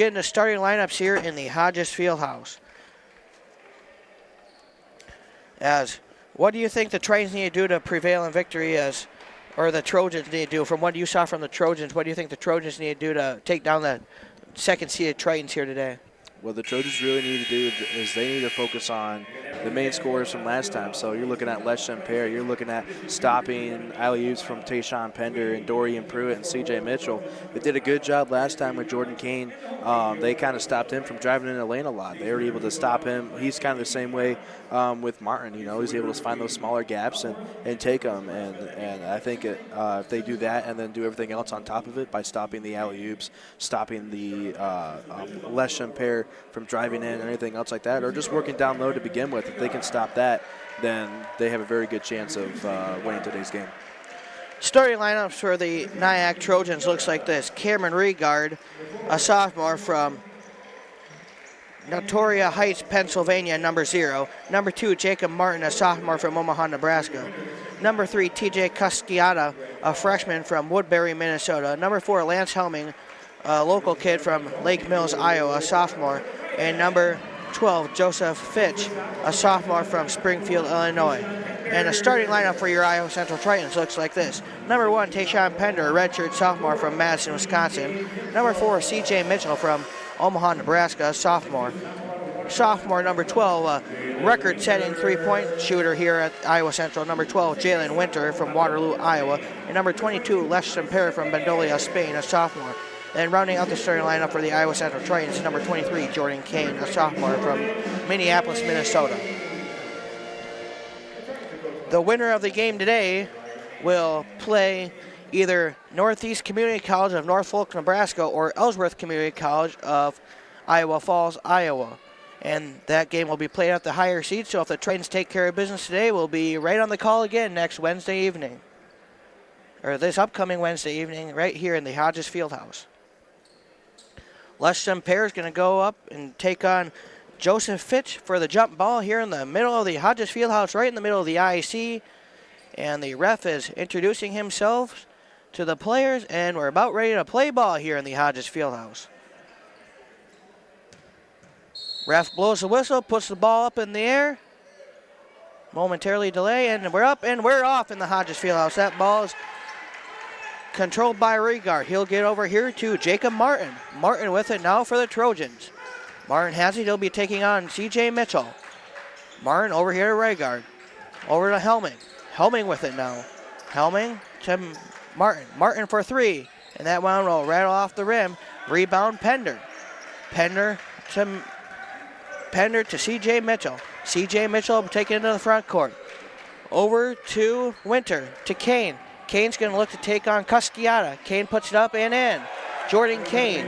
get into starting lineups here in the Hodges Fieldhouse. What do you think the Tritons need to do to prevail in victory or the Trojans need to do? From what you saw from the Trojans, what do you think the Trojans need to do to take down the second-seeded Tritons here today? What the Trojans really need to do is they need to focus on the main scorers from last time. So you're looking at Les Champere, you're looking at stopping alley-oops from Tayshawn Pender and Dorian Pruitt and C.J. Mitchell. They did a good job last time with Jordan Kane. They kind of stopped him from driving in the lane a lot. They were able to stop him. He's kind of the same way with Martin. You know, he's able to find those smaller gaps and take them. And I think if they do that and then do everything else on top of it by stopping the alley-oops, stopping the Les Champere from driving in or anything else like that, or just working down low to begin with. If they can stop that, then they have a very good chance of winning today's game. Starting lineups for the NIACC Trojans looks like this. Cameron Regard, a sophomore from Notoria Heights, Pennsylvania, number 0. Number 2, Jacob Martin, a sophomore from Omaha, Nebraska. Number 3, TJ Cusciata, a freshman from Woodbury, Minnesota. Number 4, Lance Helming, a local kid from Lake Mills, Iowa, a sophomore. And number 12, Joseph Fitch, a sophomore from Springfield, Illinois. And the starting lineup for your Iowa Central Tritons looks like this. Number 1, Tayshawn Pender, a redshirt sophomore from Madison, Wisconsin. Number 4, C.J. Mitchell from Omaha, Nebraska, a sophomore. Sophomore, number 12, record-setting three-point shooter here at Iowa Central. Number 12, Jalen Winter from Waterloo, Iowa. And number 22, Les Champere from Bandolia, Spain, a sophomore. And rounding out the starting lineup for the Iowa Central Trojans, number 23, Jordan Kane, a sophomore from Minneapolis, Minnesota. The winner of the game today will play either Northeast Community College of Norfolk, Nebraska, or Ellsworth Community College of Iowa Falls, Iowa. And that game will be played at the higher seed, so if the Trojans take care of business today, we'll be right on the call again next Wednesday evening. Or this upcoming Wednesday evening, right here in the Hodges Fieldhouse. Les Champere is going to go up and take on Joseph Fitch for the jump ball here in the middle of the Hodges Fieldhouse, right in the middle of the IAC. And the ref is introducing himself to the players, and we're about ready to play ball here in the Hodges Fieldhouse. Ref blows the whistle, puts the ball up in the air. Momentarily delay, and we're up and we're off in the Hodges Fieldhouse. That ball is controlled by Regard. He'll get over here to Jacob Martin. Martin with it now for the Trojans. Martin has it. He'll be taking on C.J. Mitchell. Martin over here to Regard. Over to Helming. Helming with it now. Helming to Martin. Martin for 3. And that one will rattle off the rim. Rebound Pender. Pender to C.J. Mitchell. C.J. Mitchell taking it to the front court. Over to Winter, to Kane. Kane's going to look to take on Cusciata. Kane puts it up and in. Jordan Kane.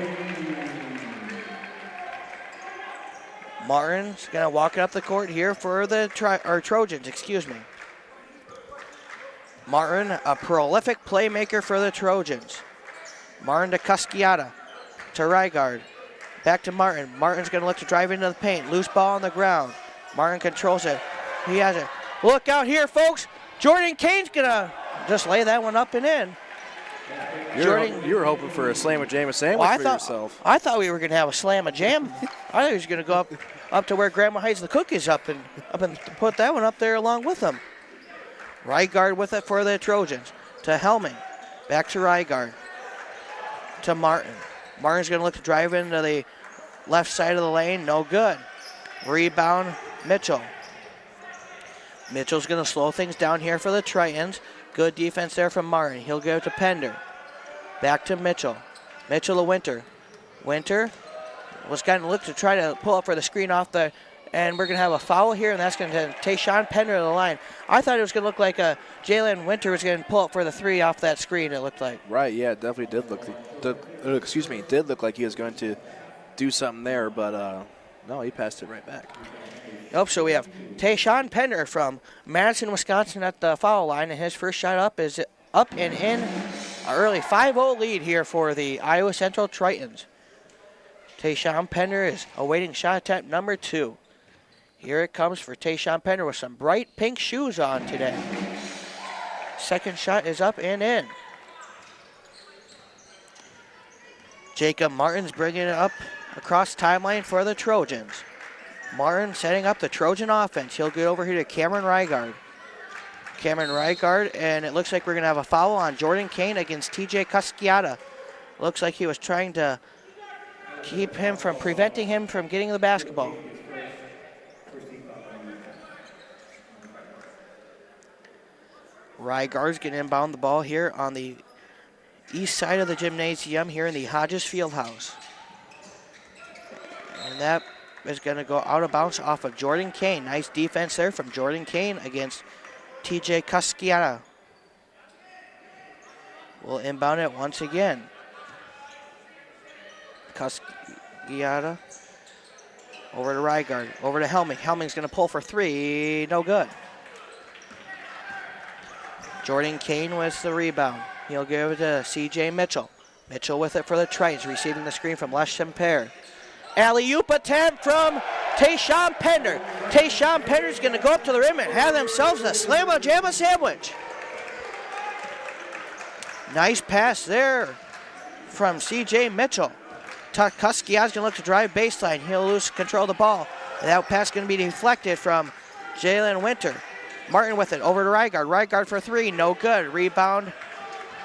Martin's going to walk it up the court here for the Trojans, excuse me. Martin, a prolific playmaker for the Trojans. Martin to Cusciata, to Regard. Back to Martin. Martin's going to look to drive into the paint. Loose ball on the ground. Martin controls it. He has it. Look out here, folks. Jordan Kane's going to just lay that one up and in. You were hoping for a slam of jam sandwich for yourself. I thought we were going to have a slam of jam. I thought he was going to go up to where Grandma hides the cookies up and put that one up there along with him. Regard with it for the Trojans. To Helming. Back to Regard. To Martin. Martin's going to look to drive into the left side of the lane. No good. Rebound, Mitchell. Mitchell's going to slow things down here for the Tritons. Good defense there from Martin. He'll go to Pender. Back to Mitchell. Mitchell to Winter. Winter was going to look to try to pull up for the screen off the, and we're going to have a foul here, and that's going to take Tayshawn Pender to the line. I thought it was going to look like Jalen Winter was going to pull up for the 3 off that screen, it looked like. Right, yeah, it definitely did look, it did look like he was going to do something there, but no, he passed it right back. Nope, so we have Tayshawn Pender from Madison, Wisconsin at the foul line, and his first shot up is up and in. An early 5-0 lead here for the Iowa Central Tritons. Tayshawn Pender is awaiting shot attempt number 2. Here it comes for Tayshawn Pender with some bright pink shoes on today. Second shot is up and in. Jacob Martin's bringing it up across timeline for the Trojans. Martin setting up the Trojan offense. He'll get over here to Cameron Rygard. Cameron Rygard, and it looks like we're going to have a foul on Jordan Kane against TJ Casciata. Looks like he was trying to preventing him from getting the basketball. Rygard's going to inbound the ball here on the east side of the gymnasium here in the Hodges Fieldhouse. And that is going to go out of bounds off of Jordan Kane. Nice defense there from Jordan Kane against TJ Casciata. We'll inbound it once again. Casciata over to Rygard, over to Helming. Helming's going to pull for three, no good. Jordan Kane with the rebound. He'll give it to CJ Mitchell. Mitchell with it for the Tritons, receiving the screen from Les Semper. Alley-oop attempt from Tayshawn Pender. Tayshawn Pender's going to go up to the rim and have themselves a slamma-jamma sandwich. Nice pass there from CJ Mitchell. Casciata's going to look to drive baseline. He'll lose control of the ball. That pass going to be deflected from Jalen Winter. Martin with it over to Rygard. Rygard for three, no good. Rebound,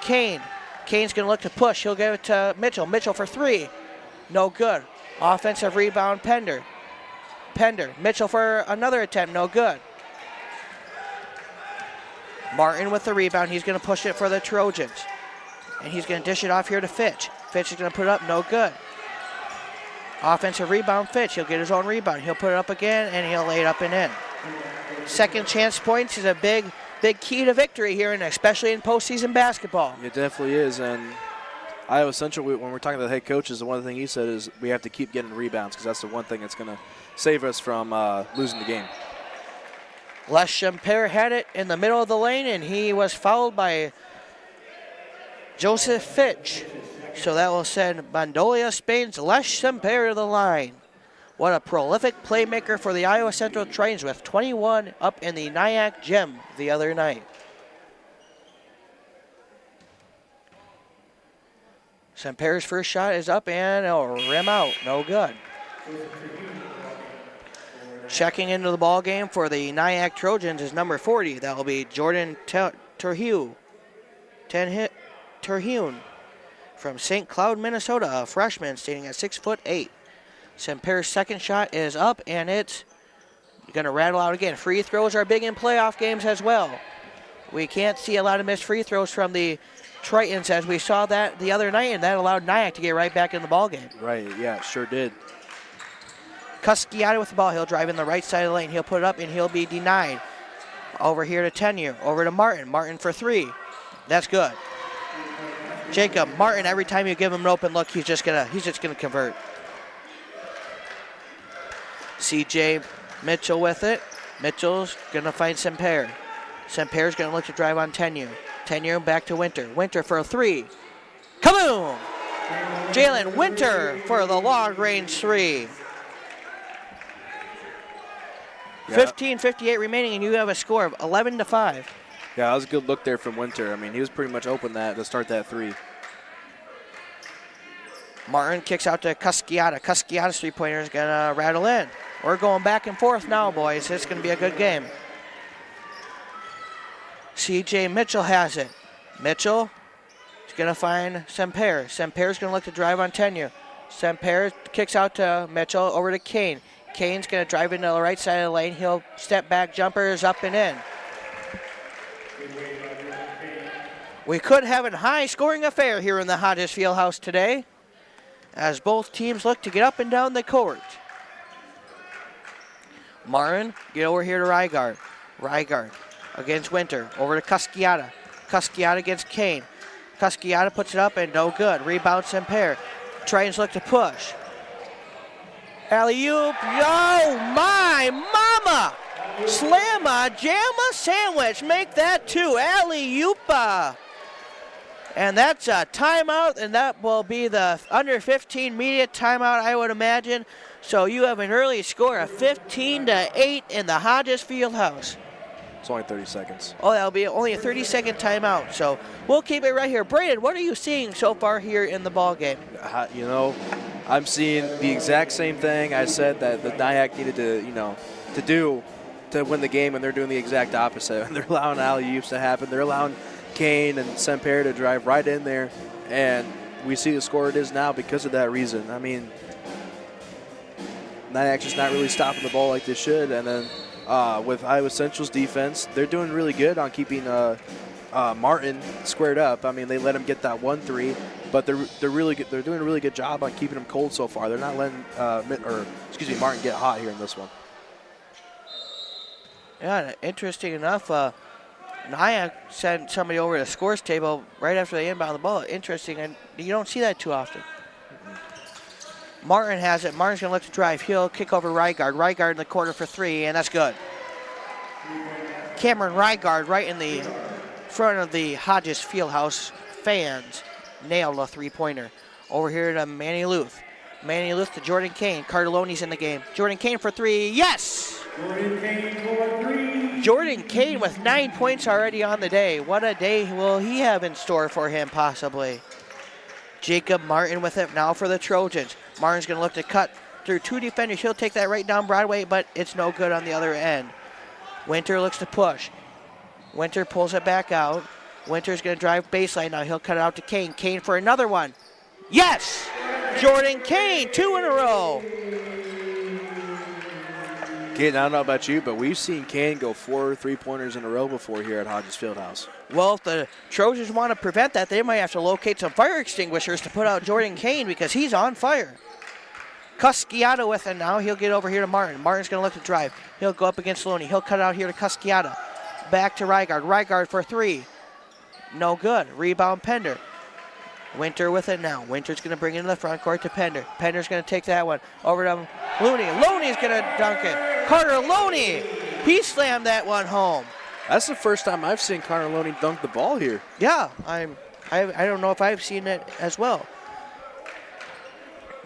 Kane. Kane's going to look to push. He'll give it to Mitchell. Mitchell for three, no good. Offensive rebound, Pender. Mitchell for another attempt, no good. Martin with the rebound. He's going to push it for the Trojans. And he's going to dish it off here to Fitch. Fitch is going to put it up, no good. Offensive rebound, Fitch. He'll get his own rebound. He'll put it up again, and he'll lay it up and in. Second chance points is a big key to victory here, and especially in postseason basketball. It definitely is, and Iowa Central, when we're talking to the head coaches, the one thing he said is we have to keep getting rebounds because that's the one thing that's going to save us from losing the game. Les Semper had it in the middle of the lane, and he was fouled by Joseph Fitch. So that will send Bandolia Spain's Les Semper to the line. What a prolific playmaker for the Iowa Central Tritons with 21 up in the NIACC gym the other night. Semper's first shot is up and it'll rim out, no good. Checking into the ball game for the NIACC Trojans is number 40. That will be Jordan Terhune from St. Cloud, Minnesota, a freshman standing at 6'8". Semper's second shot is up, and it's going to rattle out again. Free throws are big in playoff games as well. We can't see a lot of missed free throws from the Tritons as we saw that the other night, and that allowed NIACC to get right back in the ball game. Right, yeah, sure did. Casciata with the ball. He'll drive in the right side of the lane. He'll put it up, and he'll be denied. Over here to Tenure. Over to Martin. Martin for three. That's good. Jacob Martin, every time you give him an open look, he's just gonna convert. CJ Mitchell with it. Mitchell's gonna find Semper. Semper's gonna look to drive on Tenure. Tenure back to Winter. Winter for a three. Kaboom! Jalen Winter for the long-range three. Yeah. 15:58 remaining, and you have a score of 11-5. Yeah, that was a good look there from Winter. I mean, he was pretty much open to start that three. Martin kicks out to Casciata. Casciata's three-pointer is going to rattle in. We're going back and forth now, boys. It's going to be a good game. CJ Mitchell has it. Mitchell is going to find Semper. Semper's going to look to drive on Tenure. Semper kicks out to Mitchell, over to Kane. Kane's going to drive into the right side of the lane. He'll step back, jumper is up and in. We could have a high-scoring affair here in the Hodges Fieldhouse today, as both teams look to get up and down the court. Martin, get over here to Rygard. Rygard against Winter. Over to Casciata. Casciata against Kane. Casciata puts it up and no good. Rebound Semper. Tritons look to push. Alley-oop. Oh, my mama! Slamma, jamma, sandwich. Make that two. Alley-oopa. And that's a timeout, and that will be the under 15 media timeout, I would imagine. So you have an early score of 15-8 in the Hodges Fieldhouse. It's only 30 seconds. Oh, that'll be only a 30-second timeout. So we'll keep it right here. Braden, what are you seeing so far here in the ball game? You know, I'm seeing the exact same thing I said that the NIACC needed to do to win the game, and they're doing the exact opposite. They're allowing alley-oops to happen. They're allowing Kane and Semper to drive right in there, and we see the score it is now because of that reason. I mean, NIACC's just not really stopping the ball like they should, and then with Iowa Central's defense, they're doing really good on keeping Martin squared up. I mean, they let him get that 1-3, but they're really good. They're doing a really good job on keeping him cold so far. They're not letting Martin get hot here in this one. Yeah, interesting enough, NIACC sent somebody over to the scores table right after they inbound the ball. Interesting, and you don't see that too often. Martin has it. Martin's going to look to drive. He'll kick over Rygaard. Rygaard in the corner for 3, and that's good. Cameron Rygaard right in the front of the Hodges Fieldhouse fans nailed a 3-pointer. Over here to Manny Luth. Manny Luth to Jordan Kane. Cardelloni's in the game. Jordan Kane for 3. Yes! Jordan Kane with 9 points already on the day. What a day will he have in store for him, possibly. Jacob Martin with it now for the Trojans. Martin's going to look to cut through 2 defenders. He'll take that right down Broadway, but it's no good on the other end. Winter looks to push. Winter pulls it back out. Winter's going to drive baseline now. He'll cut it out to Kane. Kane for another one. Yes! Jordan Kane, 2 in a row. Kane, I don't know about you, but we've seen Kane go 4 3-pointers in a row before here at Hodges Fieldhouse. Well, if the Trojans want to prevent that, they might have to locate some fire extinguishers to put out Jordan Kane because he's on fire. Cusciata with it now. He'll get over here to Martin. Martin's going to look to drive. He'll go up against Loney. He'll cut it out here to Cusciata. Back to Rygaard. Rygaard for 3. No good. Rebound Pender. Winter with it now. Winter's going to bring it in the front court to Pender. Pender's going to take that one over to Looney. Looney's going to dunk it. Carter Loney. He slammed that one home. That's the first time I've seen Carter Loney dunk the ball here. Yeah, I don't know if I've seen it as well.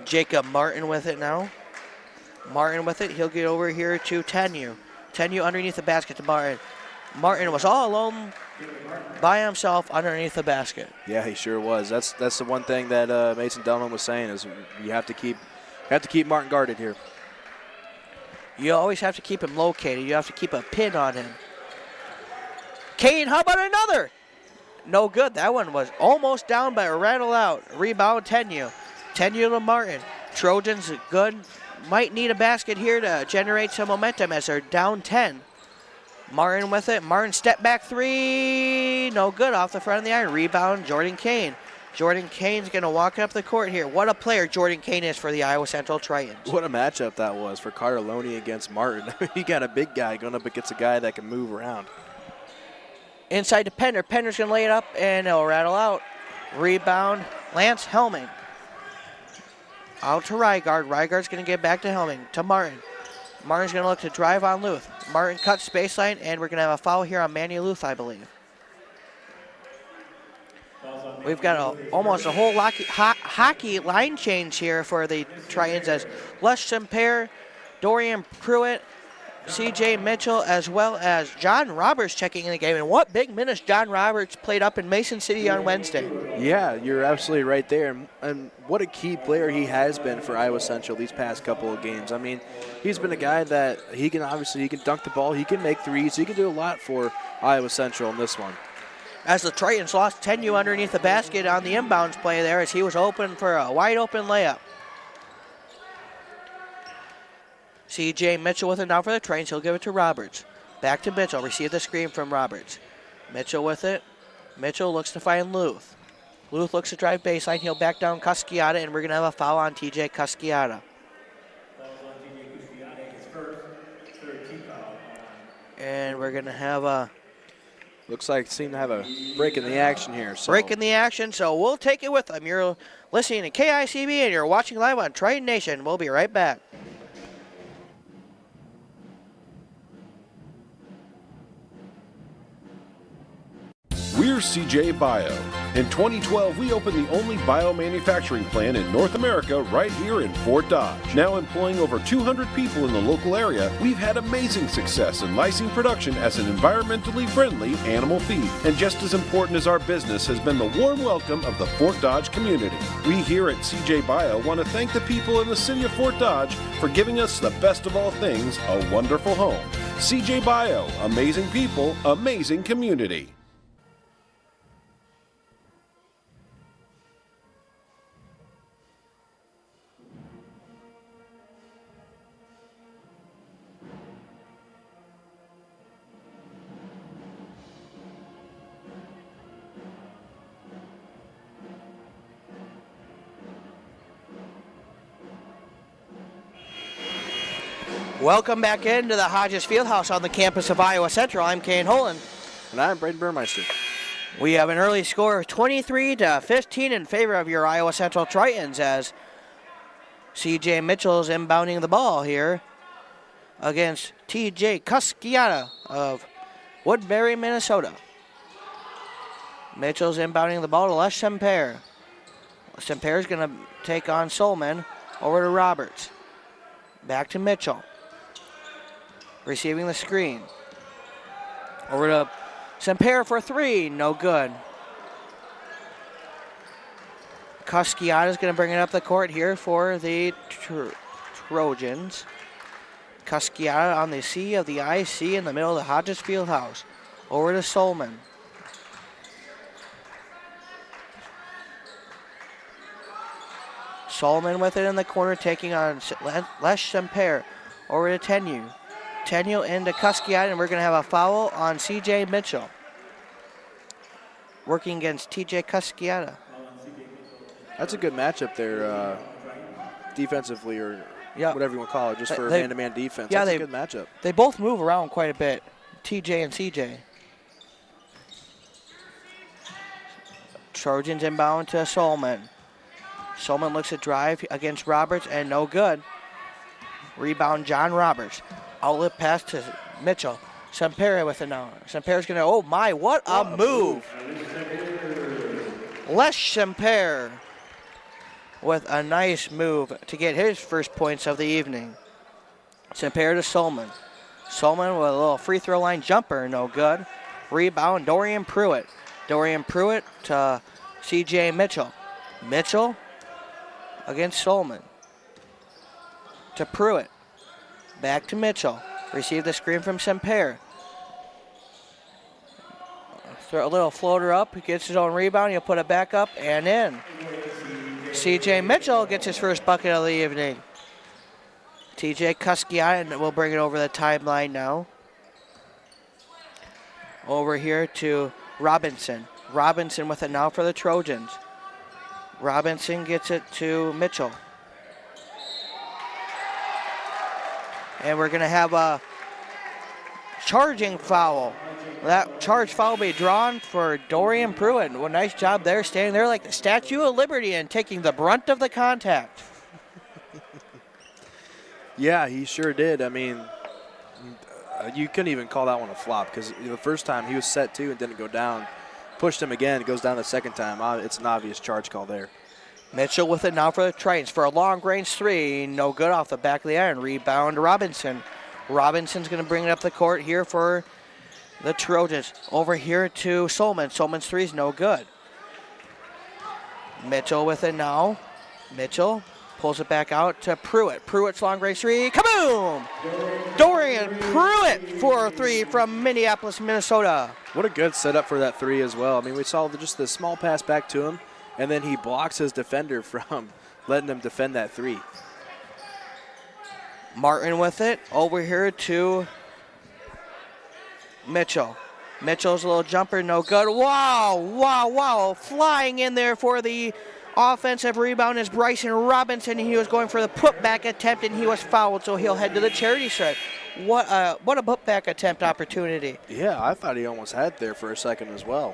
Jacob Martin with it now. Martin with it. He'll get over here to Tenue. Tenue underneath the basket to Martin. Martin was all alone by himself underneath the basket. Yeah, he sure was. That's the one thing that Mason Delman was saying is you have to keep Martin guarded here. You always have to keep him located. You have to keep a pin on him. Kane, how about another? No good. That one was almost down, but rattled out. Rebound, Tenue. Tenue to Martin. Trojans good. Might need a basket here to generate some momentum as they're down 10. Martin with it. Martin step back 3. No good off the front of the iron. Rebound, Jordan Kane. Jordan Kane's going to walk up the court here. What a player Jordan Kane is for the Iowa Central Tritons. What a matchup that was for Carter Loney against Martin. You got a big guy going up against a guy that can move around. Inside to Pender. Pender's going to lay it up, and it'll rattle out. Rebound, Lance Helming. Out to Rygaard. Rygaard's going to get back to Helming. To Martin. Martin's going to look to drive on Luth. Martin cuts baseline, and we're going to have a foul here on Manny Luth, I believe. We've got almost a whole hockey line change here for the Tritons as Les Semper, Dorian Pruitt, C.J. Mitchell, as well as John Roberts checking in the game. And what big minutes John Roberts played up in Mason City on Wednesday. Yeah, you're absolutely right there. And what a key player he has been for Iowa Central these past couple of games. I mean, he's been a guy that he can dunk the ball, he can make threes, he can do a lot for Iowa Central in this one. As the Tritons lost Tenue underneath the basket on the inbounds play there as he was open for a wide open layup. C.J. Mitchell with it now for the Tritons. He'll give it to Roberts. Back to Mitchell. Receive the screen from Roberts. Mitchell with it. Mitchell looks to find Luth. Luth looks to drive baseline. He'll back down Cusciata, and we're going to have a foul on T.J. Cusciata. And we're going to have a... Looks like it seemed to have a break in the action here. So. Break in the action, so we'll take it with them. You're listening to KICB, and you're watching live on Triton Nation. We'll be right back. We're CJ Bio. In 2012, we opened the only biomanufacturing plant in North America right here in Fort Dodge. Now employing over 200 people in the local area, we've had amazing success in lysine production as an environmentally friendly animal feed. And just as important as our business has been the warm welcome of the Fort Dodge community. We here at CJ Bio want to thank the people in the city of Fort Dodge for giving us the best of all things, a wonderful home. CJ Bio, amazing people, amazing community. Welcome back into the Hodges Fieldhouse on the campus of Iowa Central. I'm Kane Holen. And I'm Braden Burmeister. We have an early score of 23-15 in favor of your Iowa Central Tritons as CJ Mitchell is inbounding the ball here against TJ Cusciata of Woodbury, Minnesota. Mitchell's inbounding the ball to Les Semper. Semper's going to take on Solman. Over to Roberts. Back to Mitchell. Receiving the screen. Over to Semper for three. No good. Cusciata is going to bring it up the court here for the Trojans. Cusciata on the C of the IC in the middle of the Hodges Fieldhouse. Over to Solman. Solman with it in the corner, taking on Les Semper. Over to Tenu. Tenu into Cusciata, and we're going to have a foul on CJ Mitchell. Working against TJ Cusciata. That's a good matchup there, defensively, or whatever you want to call it, just for man-to-man defense. Yeah, that's a good matchup. They both move around quite a bit, TJ and CJ. Trojans inbound to Solman. Solman looks at drive against Roberts, and no good. Rebound, John Roberts. Outlet pass to Mitchell. Semper with it now. Semper's going to, oh my, what a move. Les Semper with a nice move to get his first points of the evening. Semper to Solman. Solman with a little free throw line jumper, no good. Rebound, Dorian Pruitt. Dorian Pruitt to CJ Mitchell. Mitchell against Solman. To Pruitt. Back to Mitchell. Receive the screen from Semper. Throw a little floater up. He gets his own rebound. He'll put it back up and in. CJ Mitchell gets his first bucket of the evening. TJ Cusciata will bring it over the timeline now. Over here to Robinson. Robinson with it now for the Trojans. Robinson gets it to Mitchell. And we're going to have a charging foul. That charge foul will be drawn for Dorian Pruitt. Well, nice job there, standing there like the Statue of Liberty and taking the brunt of the contact. Yeah, he sure did. I mean, you couldn't even call that one a flop because the first time he was set to and didn't go down. Pushed him again, goes down the second time. It's an obvious charge call there. Mitchell with it now for the Tritons for a long-range three. No good off the back of the iron. Rebound Robinson. Robinson's going to bring it up the court here for the Trojans. Over here to Solman. Solman's three is no good. Mitchell with it now. Mitchell pulls it back out to Pruitt. Pruitt's long-range three. Kaboom! Dorian Pruitt for a three from Minneapolis, Minnesota. What a good setup for that three as well. I mean, we saw just the small pass back to him, and then he blocks his defender from letting him defend that three. Martin with it. Over here to Mitchell. Mitchell's a little jumper, no good. Wow, wow, wow. Flying in there for the offensive rebound is Bryson Robinson. He was going for the putback attempt, and he was fouled, so he'll head to the charity stripe. What a putback attempt opportunity. Yeah, I thought he almost had there for a second as well.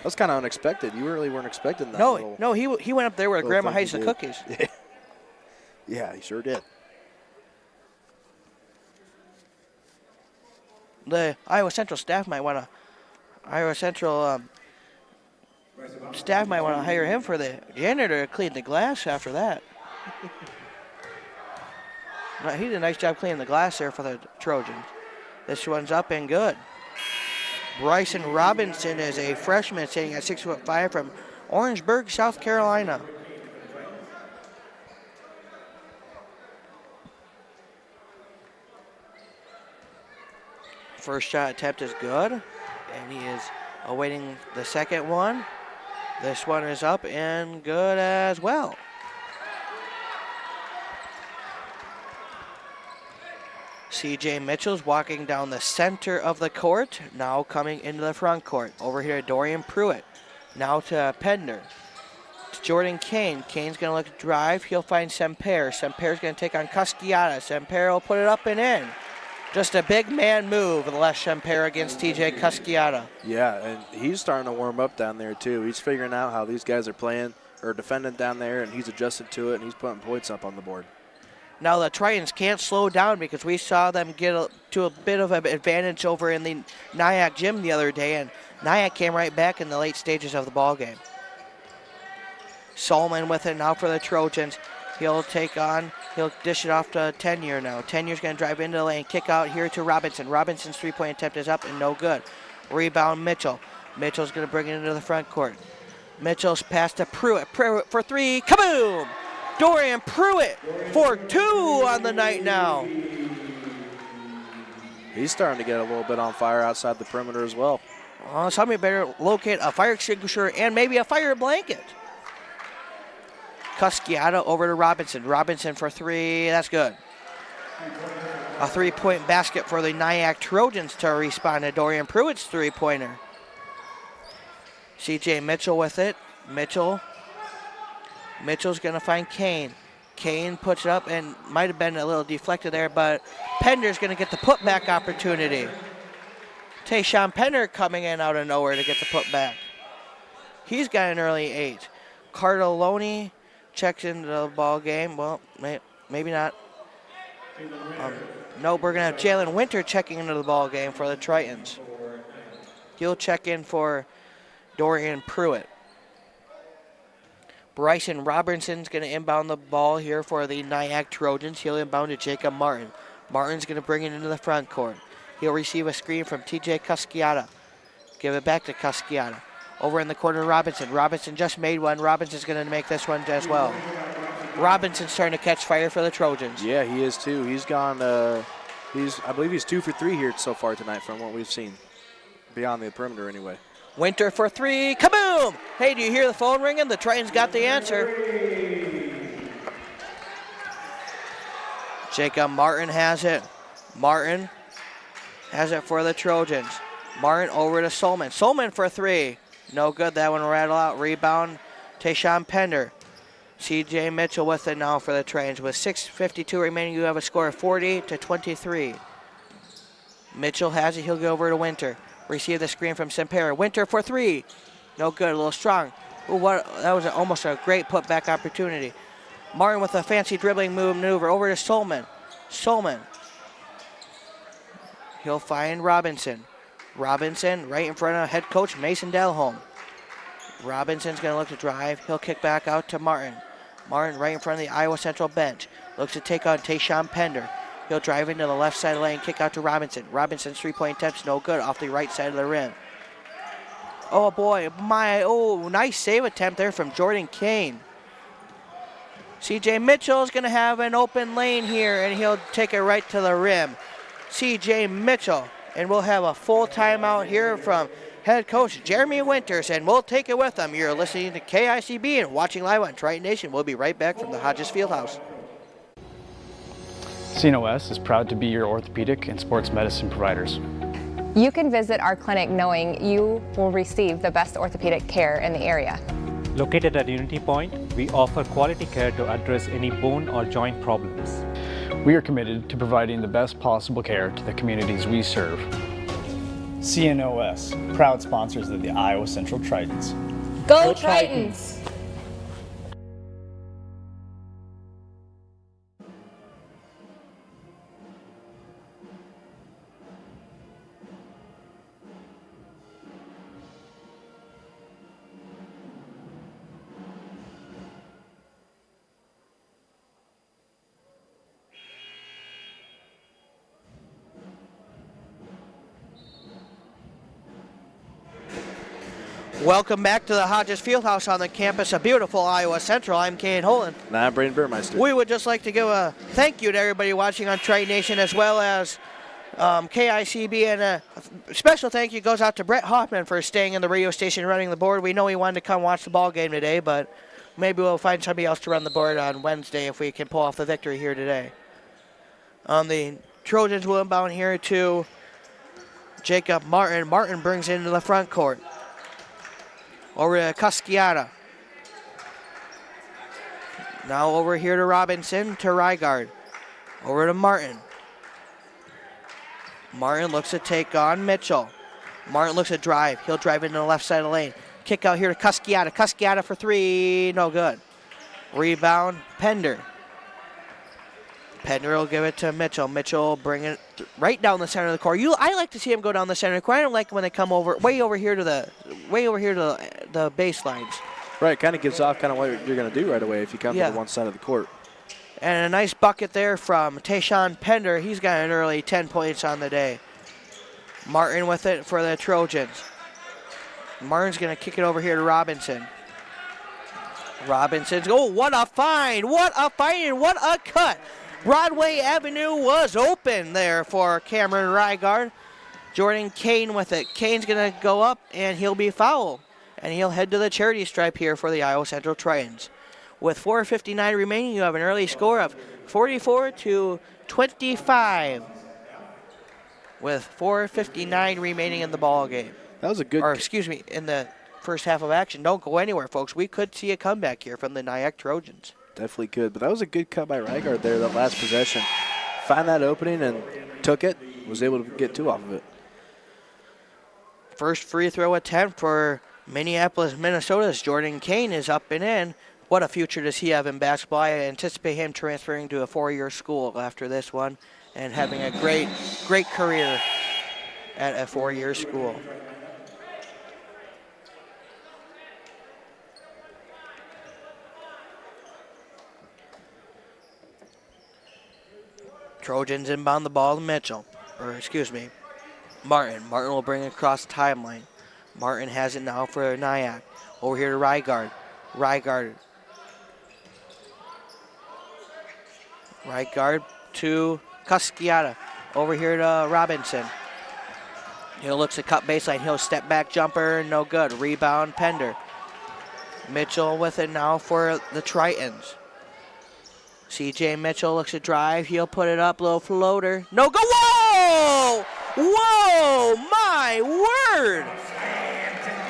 That's kind of unexpected. You really weren't expecting that. No, he went up there where Grandma hides the cookies. Yeah, he sure did. The Iowa Central staff might want to, Iowa Central Staff might want to hire him for the janitor to clean the glass after that. No, he did a nice job cleaning the glass there for the Trojans. This one's up and good. Bryson Robinson is a freshman sitting at 6'5" from Orangeburg, South Carolina. First shot attempt is good, and he is awaiting the second one. This one is up and good as well. CJ Mitchell's walking down the center of the court, now coming into the front court. Over here, Dorian Pruitt. Now to Pendner. To Jordan Kane. Kane's going to look to drive. He'll find Semper. Semper's going to take on Casciata. Semper will put it up and in. Just a big man move, Les Semper against TJ Casciata. Yeah, and he's starting to warm up down there too. He's figuring out how these guys are playing or defending down there, and he's adjusted to it, and he's putting points up on the board. Now the Tritons can't slow down because we saw them get to a bit of an advantage over in the NIACC gym the other day, and NIACC came right back in the late stages of the ball game. Solman with it now for the Trojans. He'll dish it off to Tenure now. Tenure's going to drive into the lane, kick out here to Robinson. Robinson's three-point attempt is up and no good. Rebound Mitchell. Mitchell's going to bring it into the front court. Mitchell's pass to Pruitt. Pruitt for three, kaboom! Dorian Pruitt for two on the night now. He's starting to get a little bit on fire outside the perimeter as well. Somebody better locate a fire extinguisher and maybe a fire blanket. Casciata over to Robinson. Robinson for three, that's good. A three-point basket for the NIACC Trojans to respond to Dorian Pruitt's three-pointer. CJ Mitchell with it. Mitchell's going to find Kane. Kane puts it up and might have been a little deflected there, but Pender's going to get the putback opportunity. Tayshawn Pender coming in out of nowhere to get the putback. He's got an early 8. Cardelloni checks into the ball game. Well, maybe not. No, we're going to have Jalen Winter checking into the ball game for the Tritons. He'll check in for Dorian Pruitt. Bryson Robinson's going to inbound the ball here for the NIACC Trojans. He'll inbound to Jacob Martin. Martin's going to bring it into the front court. He'll receive a screen from TJ Casciata. Give it back to Casciata. Over in the corner, Robinson. Robinson just made one. Robinson's going to make this one as well. Robinson's starting to catch fire for the Trojans. Yeah, he is too. He's gone, I believe he's 2 for 3 here so far tonight from what we've seen. Beyond the perimeter anyway. Winter for three, kaboom! Hey, do you hear the phone ringing? The Tritons got the answer. Jacob Martin has it. Martin has it for the Trojans. Martin over to Solman. Solman for three. No good, that one rattle out. Rebound, Tayshawn Pender. CJ Mitchell with it now for the Trojans. With 6:52 remaining, you have a score of 40-23. Mitchell has it, he'll go over to Winter. Receive the screen from Semper. Winter for three. No good, a little strong. Ooh, that was almost a great putback opportunity. Martin with a fancy dribbling maneuver over to Solman. Solman. He'll find Robinson. Robinson right in front of head coach Mason Delholm. Robinson's going to look to drive. He'll kick back out to Martin. Martin right in front of the Iowa Central bench. Looks to take on Tayshawn Pender. He'll drive into the left side of the lane, kick out to Robinson. Robinson's three-point attempt's no good off the right side of the rim. Oh boy, nice save attempt there from Jordan Kane. CJ Mitchell's gonna have an open lane here and he'll take it right to the rim. CJ Mitchell, and we'll have a full timeout here from head coach Jeremy Winters, and we'll take it with them. You're listening to KICB and watching live on Triton Nation. We'll be right back from the Hodges Fieldhouse. CNOS is proud to be your orthopedic and sports medicine providers. You can visit our clinic knowing you will receive the best orthopedic care in the area. Located at Unity Point, we offer quality care to address any bone or joint problems. We are committed to providing the best possible care to the communities we serve. CNOS, proud sponsors of the Iowa Central Tritons. Go Tritons! Welcome back to the Hodges Fieldhouse on the campus of beautiful Iowa Central. I'm Kane Holland. And I'm Braden Burmeister. We would just like to give a thank you to everybody watching on Triton Nation, as well as KICB, and a special thank you goes out to Brett Hoffman for staying in the radio station running the board. We know he wanted to come watch the ball game today, but maybe we'll find somebody else to run the board on Wednesday if we can pull off the victory here today. The Trojans will inbound here to Jacob Martin. Martin brings it into the front court. Over to Cusciata. Now over here to Robinson, to Rygaard. Over to Martin. Martin looks to take on Mitchell. Martin looks to drive. He'll drive into the left side of the lane. Kick out here to Cusciata. Cusciata for three, no good. Rebound, Pender. Pender will give it to Mitchell. Mitchell will bring it right down the center of the court. I like to see him go down the center of the court. I don't like when they come over way over here to the baselines. Right, kind of gives off kind of what you're going to do right away if you come to the one side of the court. And a nice bucket there from Tayshawn Pender. He's got an early 10 points on the day. Martin with it for the Trojans. Martin's going to kick it over here to Robinson. Robinson's, oh, what a find! What a find and what a cut! Broadway Avenue was open there for Cameron Rygaard. Jordan Kane with it. Kane's going to go up, and he'll be fouled. And he'll head to the charity stripe here for the Iowa Central Tritons. With 4:59 remaining, you have an early score of 44-25. With 4:59 remaining in the ball game. That was a good... Or, excuse me, in the first half of action. Don't go anywhere, folks. We could see a comeback here from the NIACC Trojans. Definitely could, but that was a good cut by Rygaard there, that last possession. Found that opening and took it, was able to get two off of it. First free throw attempt for Minneapolis, Minnesota's Jordan Kane is up and in. What a future does he have in basketball? I anticipate him transferring to a four-year school after this one and having a great career at a four-year school. Trojans inbound the ball to Mitchell, or excuse me, Martin. Martin will bring it across the timeline. Martin has it now for NIACC. Over here to Rygaard. Rygaard to Cusciata. Over here to Robinson. He'll look to cut baseline. He'll step back jumper, no good. Rebound, Pender. Mitchell with it now for the Tritons. CJ Mitchell looks to drive. He'll put it up, little floater. No go. Whoa! Whoa! My word!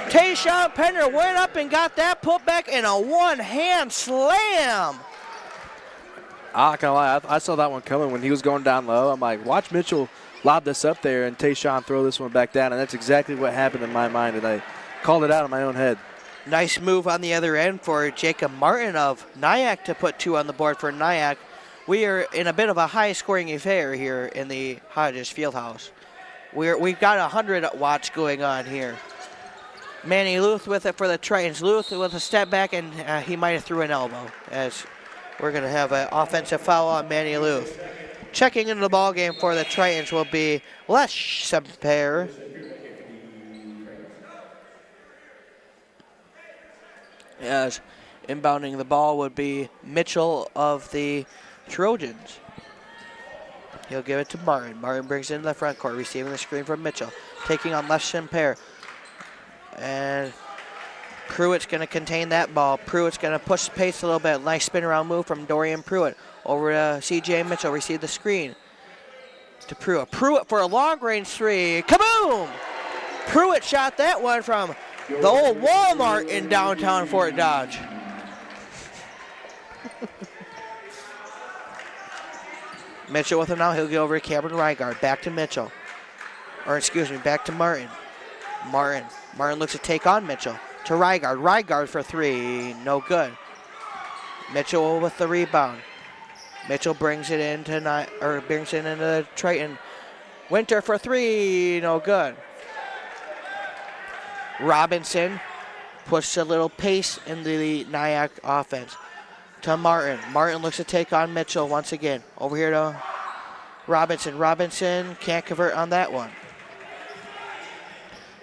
Tayshawn Pender went up and got that putback in a one-hand slam. I'm not gonna lie, I saw that one coming when he was going down low. I'm like, watch Mitchell lob this up there and Tayshawn throw this one back down, and that's exactly what happened in my mind, and I called it out in my own head. Nice move on the other end for Jacob Martin of NIACC to put two on the board for NIACC. We are in a bit of a high-scoring affair here in the Hodges Fieldhouse. We've got 100 watts going on here. Manny Luth with it for the Tritons. Luth with a step back, and he might have threw an elbow, as we're going to have an offensive foul on Manny Luth. Checking into the ball game for the Tritons will be Les Semper. As inbounding the ball would be Mitchell of the Trojans. He'll give it to Martin. Martin brings it into the front court, receiving the screen from Mitchell. Taking on Les Semper. And Pruitt's going to contain that ball. Pruitt's going to push the pace a little bit. Nice spin around move from Dorian Pruitt. Over to CJ Mitchell, receive the screen to Pruitt. Pruitt for a long range three. Kaboom! Pruitt shot that one from the old Walmart in downtown Fort Dodge. Mitchell with him now. He'll go over to Cameron Rygaard. Back to Mitchell. Or excuse me, back to Martin. Martin looks to take on Mitchell. To Rygaard. Rygaard for three. No good. Mitchell with the rebound. Mitchell brings it into the Triton. Winter for three. No good. Robinson pushed a little pace into the NIACC offense. To Martin. Martin looks to take on Mitchell once again. Over here to Robinson. Robinson can't convert on that one.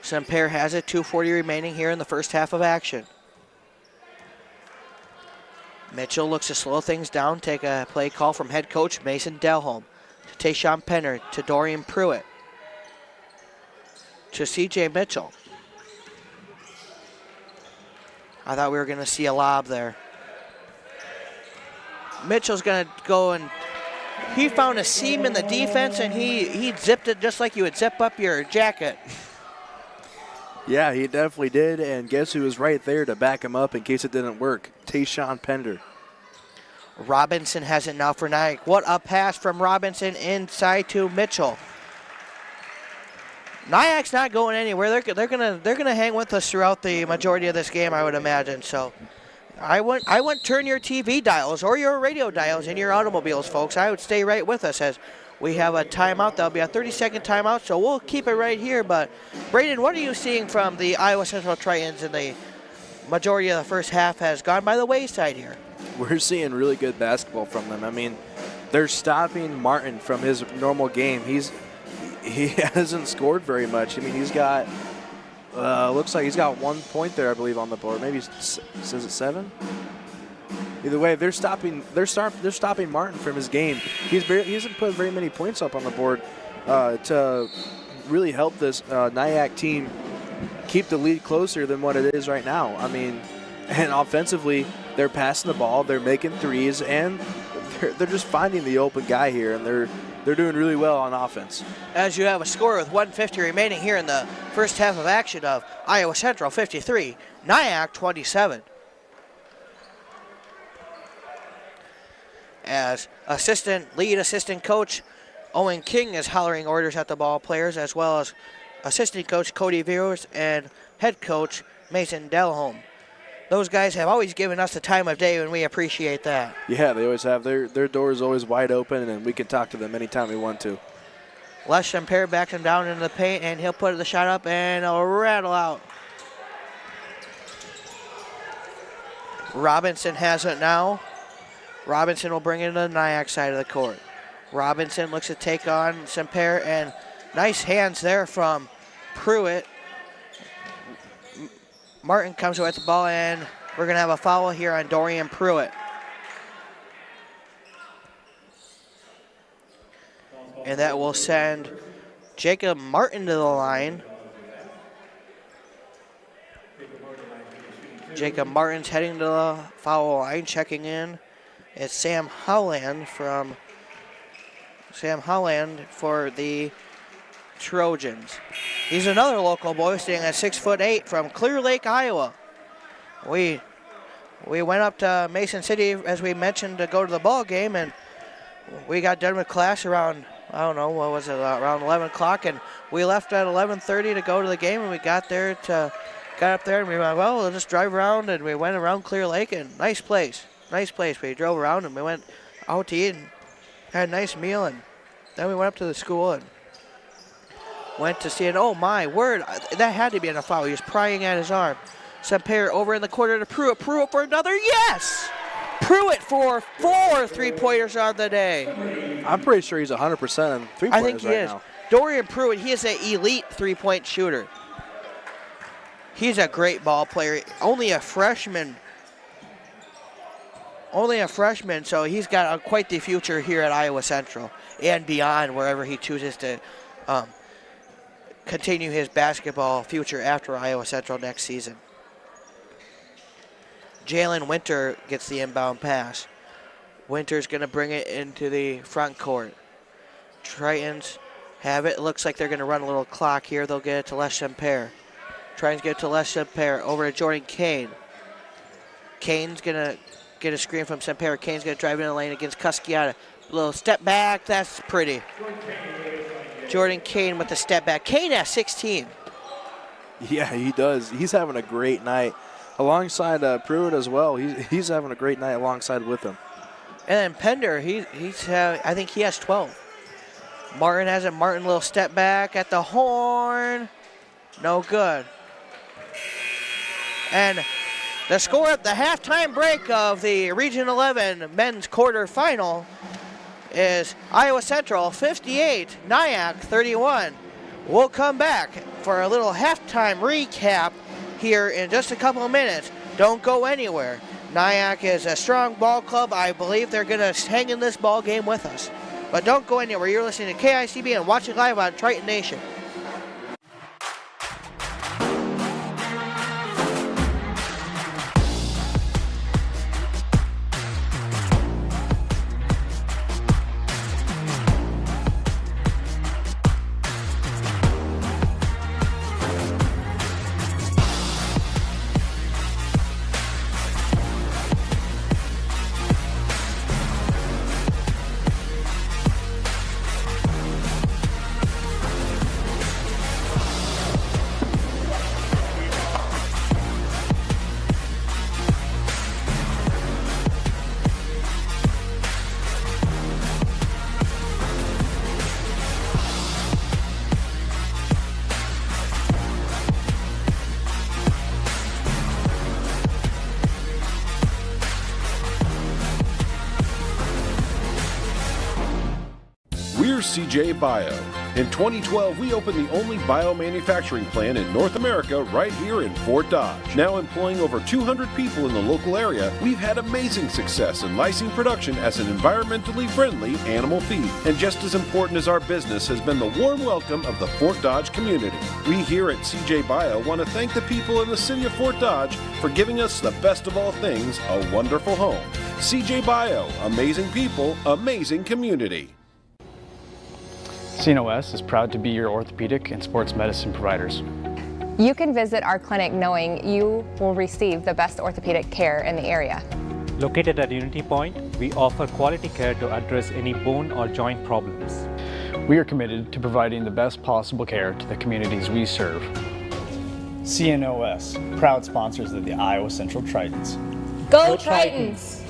Semper has it, 2:40 remaining here in the first half of action. Mitchell looks to slow things down, take a play call from head coach Mason Delholm to Tayshawn Penner, to Dorian Pruitt, to CJ Mitchell. I thought we were going to see a lob there. Mitchell's going to go, and he found a seam in the defense, and he zipped it just like you would zip up your jacket. Yeah, he definitely did, and guess who was right there to back him up in case it didn't work? Tayshawn Pender. Robinson has it now for NIACC. What a pass from Robinson inside to Mitchell. NIACC's not going anywhere. They're gonna hang with us throughout the majority of this game, I would imagine. So I wouldn't turn your TV dials or your radio dials in your automobiles, folks. I would stay right with us as we have a timeout. That'll be a 30-second timeout, so we'll keep it right here. But Braden, what are you seeing from the Iowa Central Tritons in the majority of the first half has gone by the wayside here? We're seeing really good basketball from them. I mean, they're stopping Martin from his normal game. He hasn't scored very much. I mean, he's got looks like he's got 1 point there, I believe, on the board. Maybe says it 7. Either way, they're stopping Martin from his game. He hasn't put very many points up on the board to really help this NIACC team keep the lead closer than what it is right now. I mean, and offensively, they're passing the ball, they're making threes, and they're just finding the open guy here, and they're doing really well on offense. As you have a score with 1:50 remaining here in the first half of action of Iowa Central 53, NIACC 27. As lead assistant coach Owen King is hollering orders at the ball players, as well as assistant coach Cody Viers and head coach Mason Delholm. Those guys have always given us the time of day, and we appreciate that. Yeah, they always have. Their door is always wide open, and we can talk to them anytime we want to. Les Semper backs him down into the paint, and he'll put the shot up, and it'll rattle out. Robinson has it now. Robinson will bring it to the NIACC side of the court. Robinson looks to take on Semper, and nice hands there from Pruitt. Martin comes with the ball, and we're going to have a foul here on Dorian Pruitt. And that will send Jacob Martin to the line. Jacob Martin's heading to the foul line, checking in. It's Sam Holland for the Trojans. He's another local boy, staying at 6'8" from Clear Lake, Iowa. We went up to Mason City, as we mentioned, to go to the ball game, and we got done with class around, I don't know, what was it, around 11 o'clock, and we left at 11:30 to go to the game, and we got up there, and we went, well, we'll just drive around, and we went around Clear Lake, and nice place. We drove around, and we went out to eat and had a nice meal, and then we went up to the school and went to see it. Oh, my word. That had to be in a foul. He was prying at his arm. Semper over in the corner to Pruitt. Pruitt for another. Yes! Pruitt for 4 three-pointers on the day. I'm pretty sure he's 100% on three-pointers I think he right is. now. Dorian Pruitt, he is an elite three-point shooter. He's a great ball player. Only a freshman, so he's got quite the future here at Iowa Central and beyond, wherever he chooses to continue his basketball future after Iowa Central next season. Jalen Winter gets the inbound pass. Winter's going to bring it into the front court. Tritons have it. Looks like they're going to run a little clock here. They'll get it to Les Semper. Tritons get it to Les Semper over to Jordan Kane. Kane's going to get a screen from Semper. Kane's going to drive in the lane against Cusciata. A little step back. That's pretty. Jordan Kane with the step back. Kane at 16. Yeah, he does. He's having a great night. Alongside Pruitt as well. He's having a great night alongside with him. And then Pender, I think he has 12. Martin has it. Martin, little step back at the horn. No good. And the score at the halftime break of the Region 11 men's quarterfinal is Iowa Central 58, NIACC 31. We'll come back for a little halftime recap here in just a couple of minutes. Don't go anywhere. NIACC is a strong ball club. I believe they're going to hang in this ball game with us. But don't go anywhere. You're listening to KICB and watching live on Triton Nation. We're CJ Bio. In 2012, we opened the only biomanufacturing plant in North America right here in Fort Dodge. Now employing over 200 people in the local area, we've had amazing success in lysine production as an environmentally friendly animal feed. And just as important as our business has been the warm welcome of the Fort Dodge community. We here at CJ Bio want to thank the people in the city of Fort Dodge for giving us the best of all things, a wonderful home. CJ Bio, amazing people, amazing community. CNOS is proud to be your orthopedic and sports medicine providers. You can visit our clinic knowing you will receive the best orthopedic care in the area. Located at Unity Point, we offer quality care to address any bone or joint problems. We are committed to providing the best possible care to the communities we serve. CNOS, proud sponsors of the Iowa Central Tritons. Go Tritons!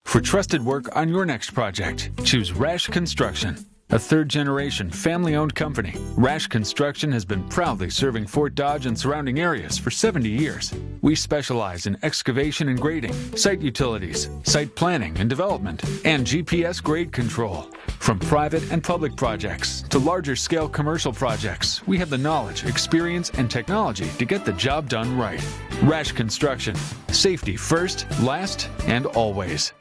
For trusted work on your next project, choose Rash Construction. A third-generation, family-owned company, Rash Construction has been proudly serving Fort Dodge and surrounding areas for 70 years. We specialize in excavation and grading, site utilities, site planning and development, and GPS grade control. From private and public projects to larger-scale commercial projects, we have the knowledge, experience, and technology to get the job done right. Rash Construction. Safety first, last, and always.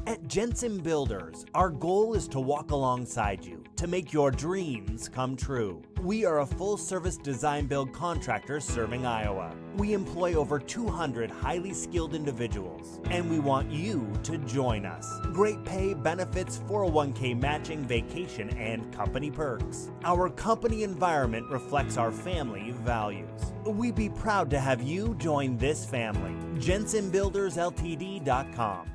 At Jensen Builders, our goal is to walk alongside you to make your dreams come true. We are a full-service design-build contractor serving Iowa. We employ over 200 highly skilled individuals, and we want you to join us. Great pay, benefits, 401k matching, vacation, and company perks. Our company environment reflects our family values. We'd be proud to have you join this family. JensenBuildersLTD.com.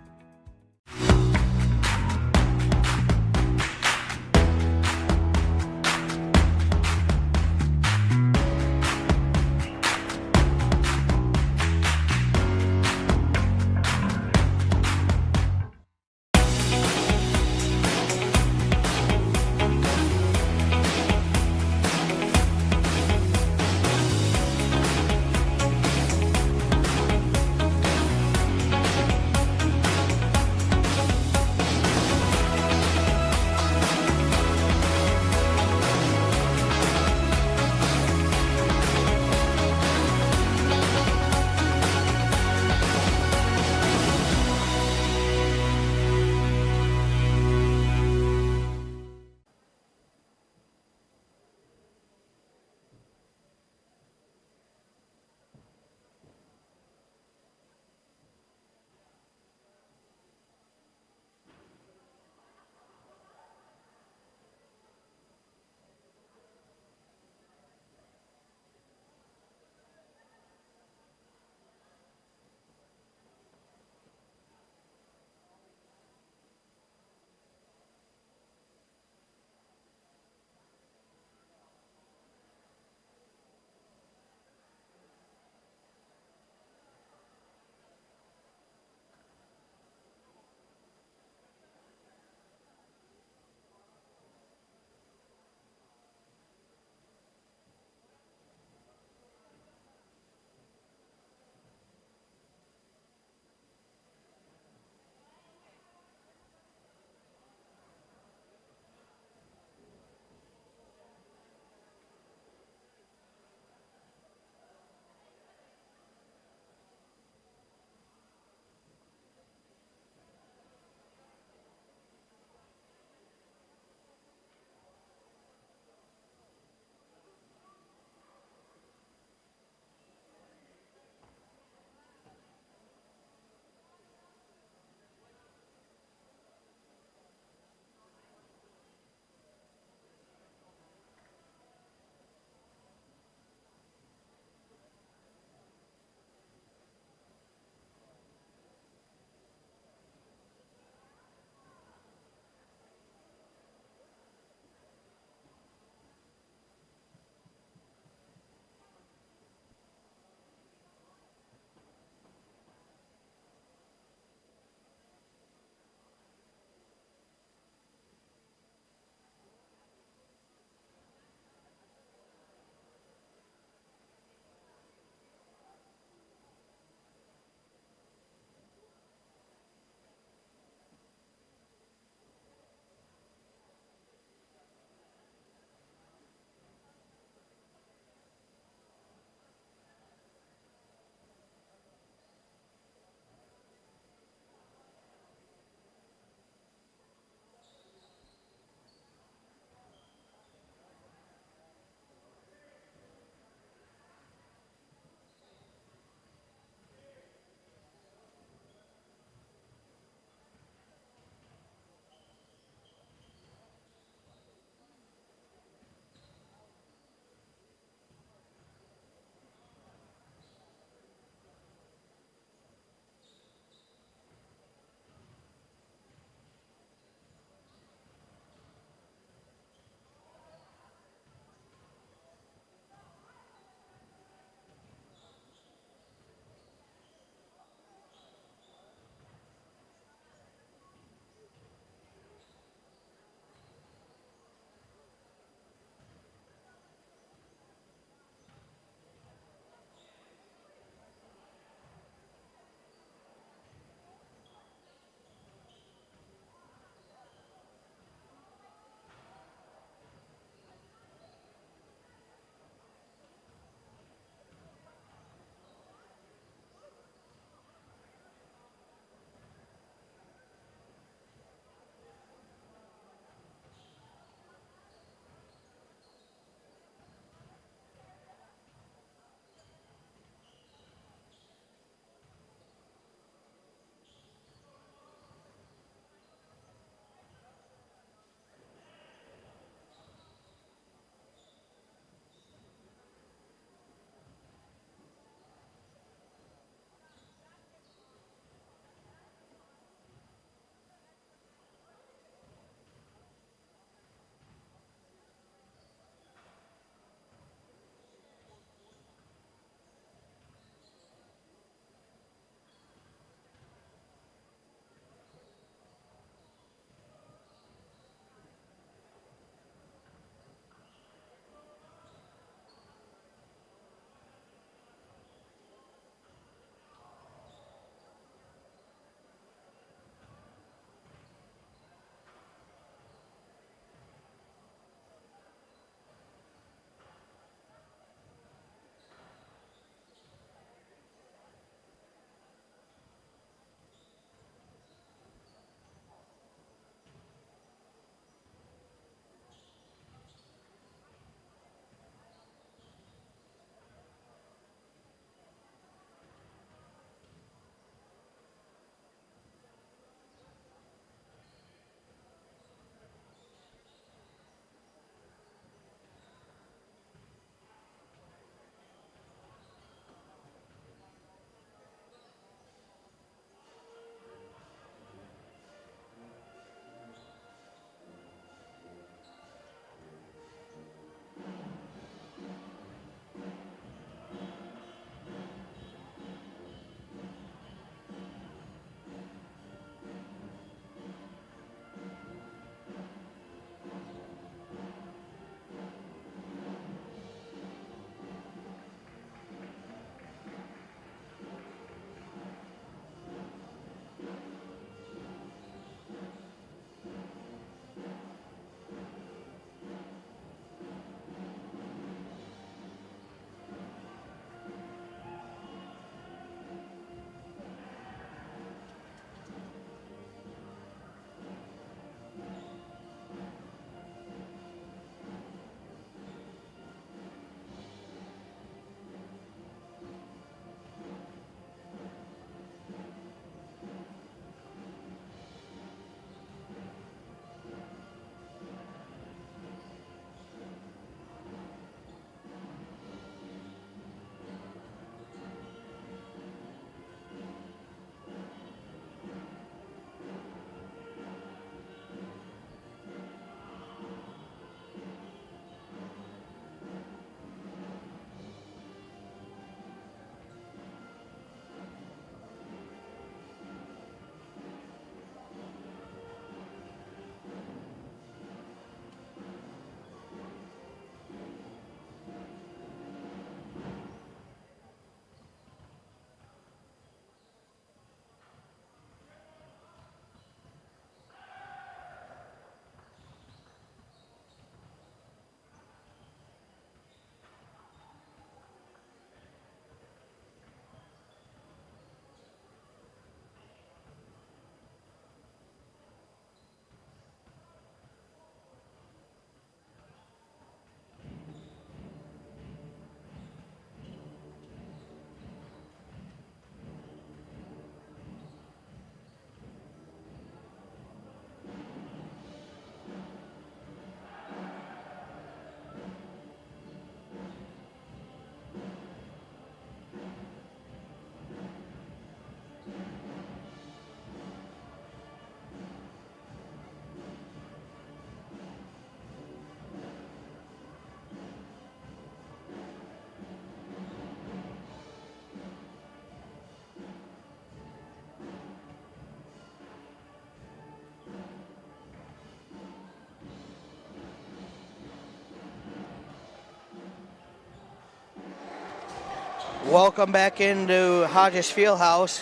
Welcome back into Hodges Fieldhouse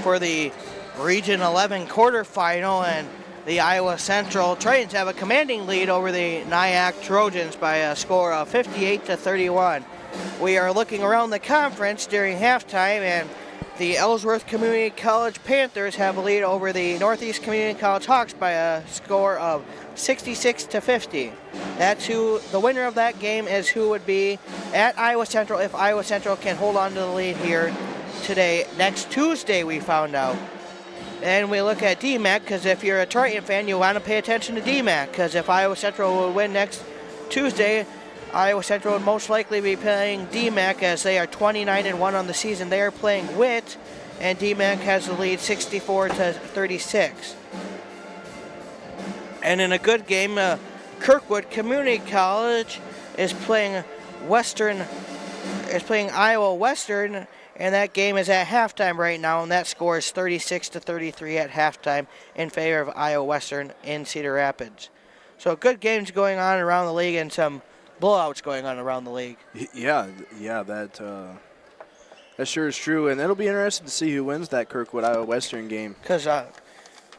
for the Region 11 quarterfinal, and the Iowa Central Tritons have a commanding lead over the NIACC Trojans by a score of 58-31. We are looking around the conference during halftime, and the Ellsworth Community College Panthers have a lead over the Northeast Community College Hawks by a score of 66-50. That's who the winner of that game is, who would be at Iowa Central if Iowa Central can hold on to the lead here today. Next Tuesday, we found out. And we look at DMACC, because if you're a Triton fan, you want to pay attention to DMACC, because if Iowa Central will win next Tuesday, Iowa Central would most likely be playing DMACC, as they are 29-1 on the season. They are playing Witt, and DMACC has the lead 64-36. And in a good game, Kirkwood Community College is playing Iowa Western, and that game is at halftime right now, and that score is 36-33 at halftime in favor of Iowa Western in Cedar Rapids. So good games going on around the league, and some blowouts going on around the league. Yeah, that sure is true, and it'll be interesting to see who wins that Kirkwood Iowa Western game. Because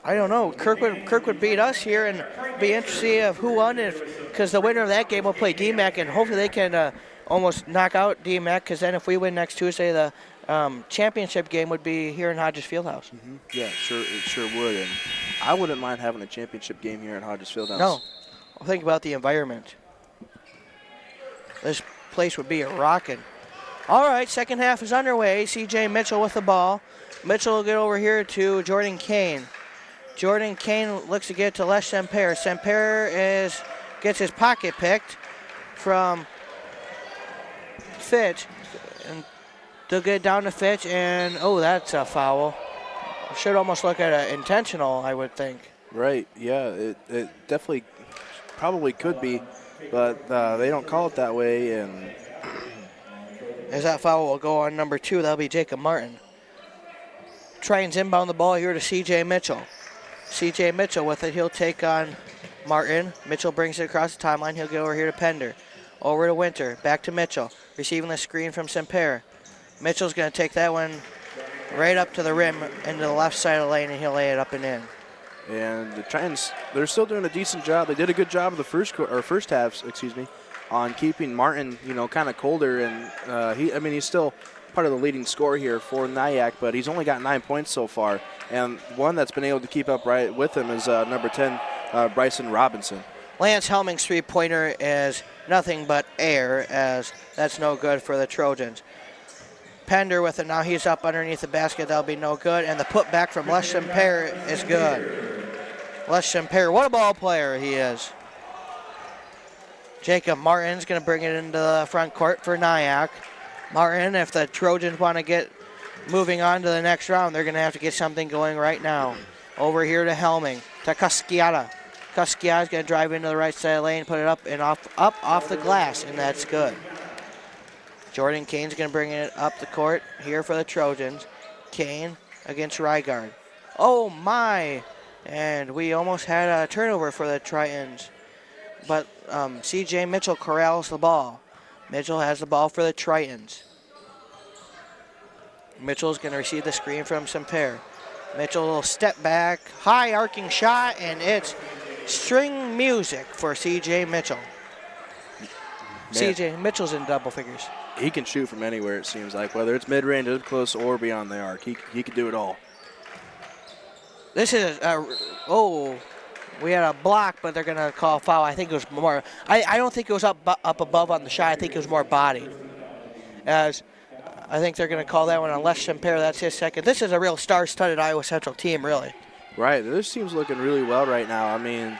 I don't know, Kirkwood beat us here, and be interested to see of who won, because the winner of that game will play DMACC, and hopefully they can almost knock out DMACC, because then if we win next Tuesday, the championship game would be here in Hodges Fieldhouse. Mm-hmm. Yeah, it sure would, and I wouldn't mind having a championship game here at Hodges Fieldhouse. No, think about the environment. This place would be a rockin'. All right, second half is underway. C.J. Mitchell with the ball. Mitchell will get over here to Jordan Kane. Jordan Kane looks to get to Les Semper. Semper gets his pocket picked from Fitch. And they'll get down to Fitch, and that's a foul. Should almost look at an intentional, I would think. Right, yeah, it definitely probably could be, but they don't call it that way. And as that foul will go on number 2, that'll be Jacob Martin. Tritons inbound the ball here to C.J. Mitchell. C.J. Mitchell with it, he'll take on Martin. Mitchell brings it across the timeline. He'll go over here to Pender. Over to Winter, back to Mitchell. Receiving the screen from Semper. Mitchell's going to take that one right up to the rim into the left side of the lane, and he'll lay it up and in. And the Tritons, they're still doing a decent job. They did a good job of the first half, on keeping Martin, kind of colder. And he's still part of the leading scorer here for NIACC, but he's only got 9 points so far. And one that's been able to keep up right with him is number 10, Bryson Robinson. Lance Helming's three-pointer is nothing but air, as that's no good for the Trojans. Pender with it now. He's up underneath the basket. That'll be no good. And the putback from Les Semper is good. Les Semper, what a ball player he is. Jacob Martin's going to bring it into the front court for NIACC. Martin, if the Trojans want to get moving on to the next round, they're going to have to get something going right now. Over here to Helming, to Casciata. Casciata's going to drive into the right side of the lane, put it up and off the glass, and that's good. Jordan Kane's going to bring it up the court here for the Trojans. Kane against Rygard. Oh, my. And we almost had a turnover for the Tritons. But C.J. Mitchell corrals the ball. Mitchell has the ball for the Tritons. Mitchell's going to receive the screen from Semper. Mitchell will step back, high arcing shot, and it's string music for C.J. Mitchell. C.J. Mitchell's in double figures. He can shoot from anywhere, it seems like, whether it's mid-range, up close, or beyond the arc. He can do it all. This is we had a block, but they're going to call a foul. I think it was more. I don't think it was up above on the shot. I think it was more bodied. As I think they're going to call that one on Les Semper. That's his second. This is a real star-studded Iowa Central team, really. Right. This team's looking really well right now. I mean,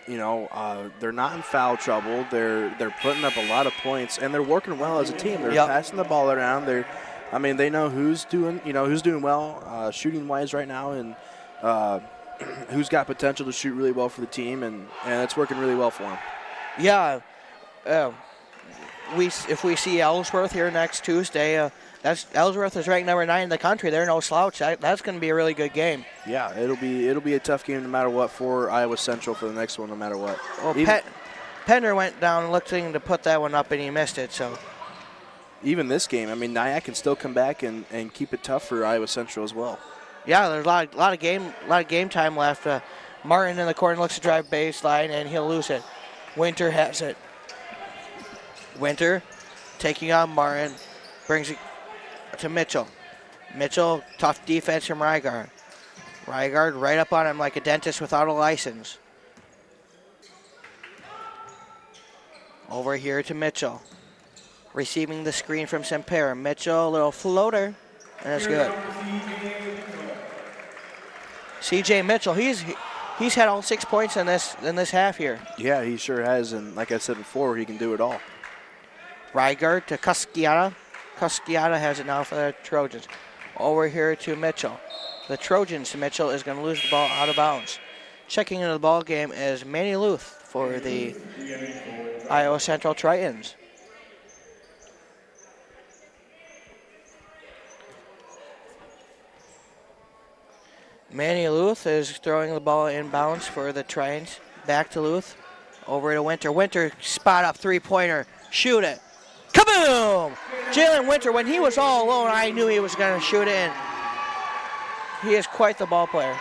they're not in foul trouble. They're putting up a lot of points, and they're working well as a team. They're passing the ball around. They know who's doing well shooting-wise right now, and who's got potential to shoot really well for the team, and it's working really well for them. Yeah. If we see Ellsworth here next Tuesday, Ellsworth is ranked number 9 in the country. They're no slouch. That's going to be a really good game. Yeah, it'll be a tough game no matter what for Iowa Central for the next one, no matter what. Well, Pender went down looking to put that one up, and he missed it. So even this game, I mean, NIACC can still come back and keep it tough for Iowa Central as well. Yeah, there's a lot of game time left. Martin in the corner looks to drive baseline, and he'll lose it. Winter has it. Winter taking on Martin, brings it to Mitchell. Mitchell, tough defense from Rygaard. Rygaard right up on him like a dentist without a license. Over here to Mitchell. Receiving the screen from Semper. Mitchell, a little floater, and it's good. CJ Mitchell, he's had all 6 points in this half here. Yeah, he sure has, and like I said before, he can do it all. Rygaard to Cusciata. Cusciata has it now for the Trojans. Over here to Mitchell. The Trojans, Mitchell is going to lose the ball out of bounds. Checking into the ball game is Manny Luth for the Iowa Central Tritons. Manny Luth is throwing the ball inbounds for the Tritons. Back to Luth. Over to Winter. Winter, spot up three-pointer. Shoot it. Kaboom! Jalen Winter, when he was all alone, I knew he was going to shoot it in. He is quite the ball player.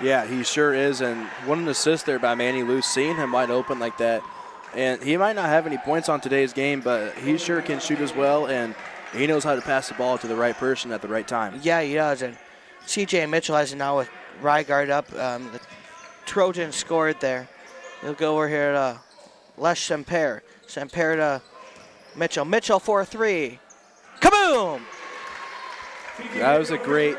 Yeah, he sure is, and what an assist there by Manny Luce, seeing him wide open like that. And he might not have any points on today's game, but he sure can shoot as well, and he knows how to pass the ball to the right person at the right time. Yeah, he does, and CJ Mitchell has it now with Rygaard up. The Trojans scored there. He'll go over here to Les Semper. Semper to Mitchell. Mitchell for a three. Kaboom! That was a great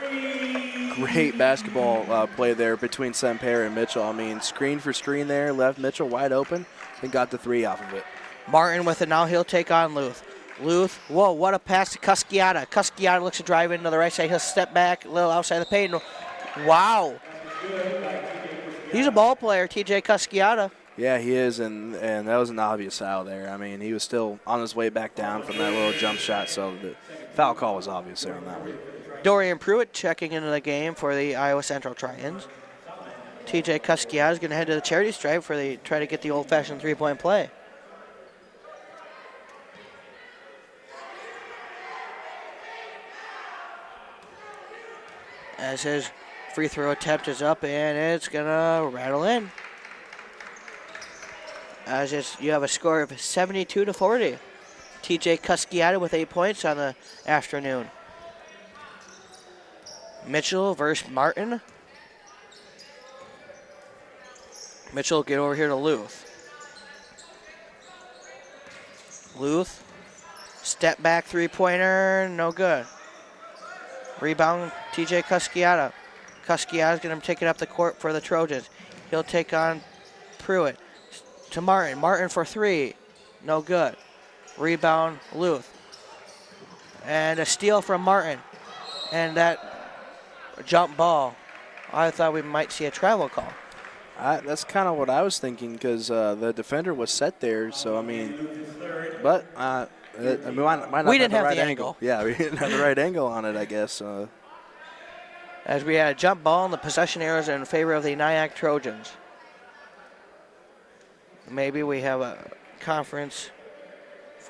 basketball play there between Semper and Mitchell. I mean, screen for screen there, left Mitchell wide open, and got the three off of it. Martin with it now. He'll take on Luth. Luth, whoa, what a pass to Cusciata. Cusciata looks to drive into the right side. He'll step back a little outside the paint. Wow. He's a ball player, TJ Cusciata. Yeah, he is, and that was an obvious foul there. I mean, he was still on his way back down from that little jump shot, so the foul call was obvious there on that one. Dorian Pruitt checking into the game for the Iowa Central Tritons. TJ Cusciata is going to head to the charity stripe for try to get the old-fashioned three-point play. As his free throw attempt is up, and it's going to rattle in. As you have a score of 72-40. TJ Cusciata with 8 points on the afternoon. Mitchell versus Martin. Mitchell get over here to Luth. Luth, step back three-pointer, no good. Rebound, TJ Cusciata. Cusciata's going to take it up the court for the Trojans. He'll take on Pruitt. To Martin. Martin for three. No good. Rebound, Luth. And a steal from Martin. And that jump ball. I thought we might see a travel call. That's kind of what I was thinking, because the defender was set there. So, I mean, but might not we didn't have have the the right angle. Yeah, we didn't have the right angle on it, I guess. As we had a jump ball, and the possession arrows are in favor of the NIACC Trojans. Maybe we have a conference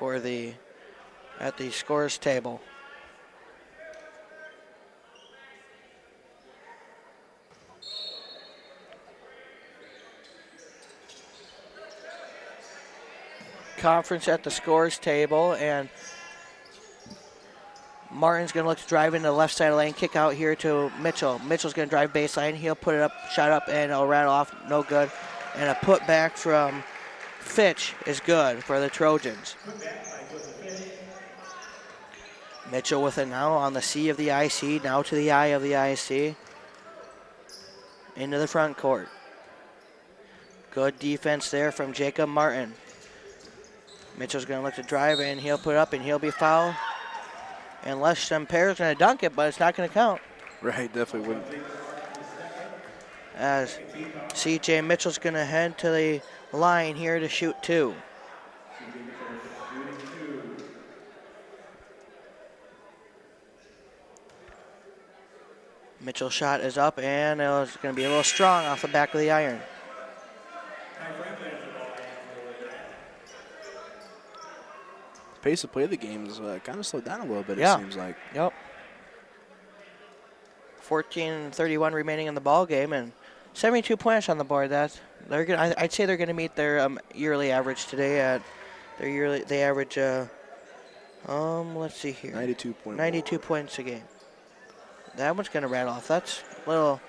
at the scores table. Conference at the scores table, and Martin's going to look to drive into the left side of the lane, kick out here to Mitchell. Mitchell's going to drive baseline. He'll put it up, shot up, and it'll rattle off, no good. And a putback from Fitch is good for the Trojans. Mitchell with it now on the C of the IC, now to the I of the IC. Into the front court. Good defense there from Jacob Martin. Mitchell's going to look to drive, and he'll put up, and he'll be fouled. Unless Semper's going to dunk it, but it's not going to count. Right, definitely wouldn't. As CJ Mitchell's going to head to the line here to shoot two. Mitchell's shot is up, and it's going to be a little strong off the back of the iron. pace of play of the game is kind of slowed down a little bit, Yeah. it seems like. Yep. 14:31 remaining in the ball game, and 72 points on the board. I'd say they're gonna meet their yearly average today. They average let's see here, 92 points a game. That one's gonna rattle off. That's a little.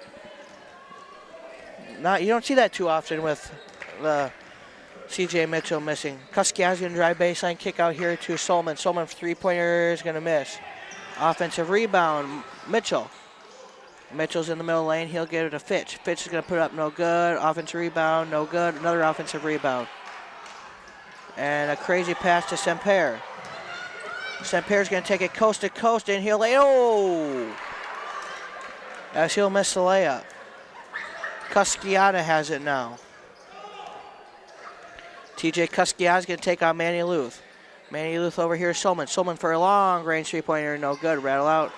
You don't see that too often with the C.J. Mitchell missing. Kuskia's gonna drive baseline, kick out here to Solman. Solman for three-pointer is gonna miss. Offensive rebound, Mitchell. Mitchell's in the middle lane. He'll get it to Fitch. Fitch is gonna put up no good. Offensive rebound, no good. Another offensive rebound. And a crazy pass to Semper. Semper's gonna take it coast to coast, and he'll as he'll miss the layup. Kuskiata has it now. TJ Kuskiata's going to take on Manny Luth. Manny Luth over here, Solman. Solman for a long range three-pointer, no good. Rattle out.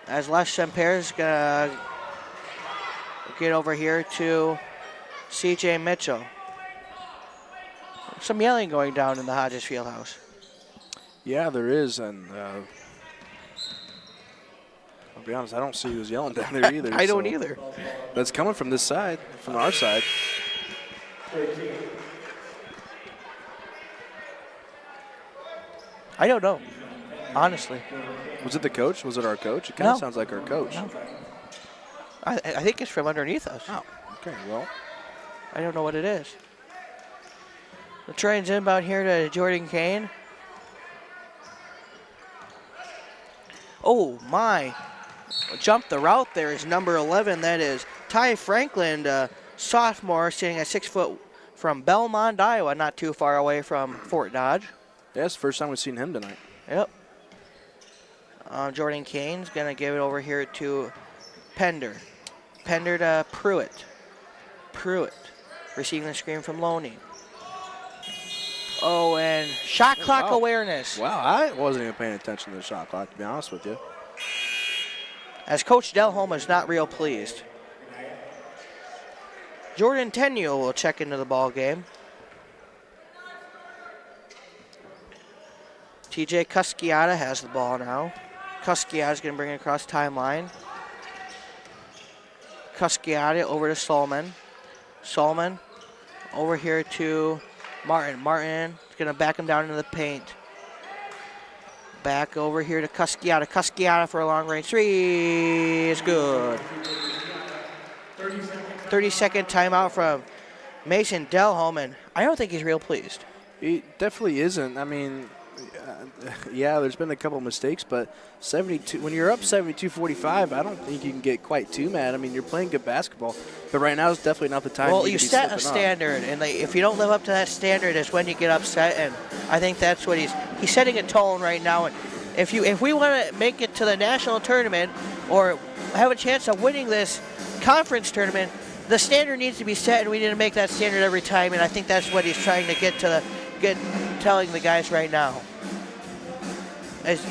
As Les Semper's going to get over here to CJ Mitchell. Some yelling going down in the Hodges Fieldhouse. Yeah, there is, and I'll be honest, I don't see who's yelling down there either. I don't either. That's coming from this side, from our side. I don't know, honestly. Was it the coach? Was it our coach? It kind of No. sounds like our coach. No. I think it's from underneath us. Oh, okay, well. I don't know what it is. The Trojans inbound here to Jordan Kane. Oh, my. Jump the route there is number 11. That is Ty Franklin, sophomore, sitting at 6 foot from Belmont, Iowa, not too far away from Fort Dodge. Yeah, it's the first time we've seen him tonight. Yep. Jordan Kane's going to give it over here to Pender. Pender to Pruitt. Pruitt receiving the screen from Loney. Oh, and shot clock awareness. Wow, I wasn't even paying attention to the shot clock, to be honest with you. As Coach Delholm is not real pleased. Jordan Tenue will check into the ball game. TJ Kuskiata has the ball now. Kuskiata's going to bring it across timeline. Kuskiata over to Solman. Solman over here to Martin. Martin is going to back him down into the paint. Back over here to Kuskiata. Kuskiata for a long range three is good. 30-second timeout from Mason Delholm, and I don't think he's real pleased. He definitely isn't. I mean, yeah, there's been a couple mistakes, but 72. When you're up 72-45, I don't think you can get quite too mad. I mean, you're playing good basketball, but right now is definitely not the time. Well, you set a standard, and if you don't live up to that standard, is when you get upset. And I think that's what he's setting a tone right now. And if we want to make it to the national tournament or have a chance of winning this conference tournament, the standard needs to be set, and we need to make that standard every time. And I think that's what he's trying to telling the guys right now. As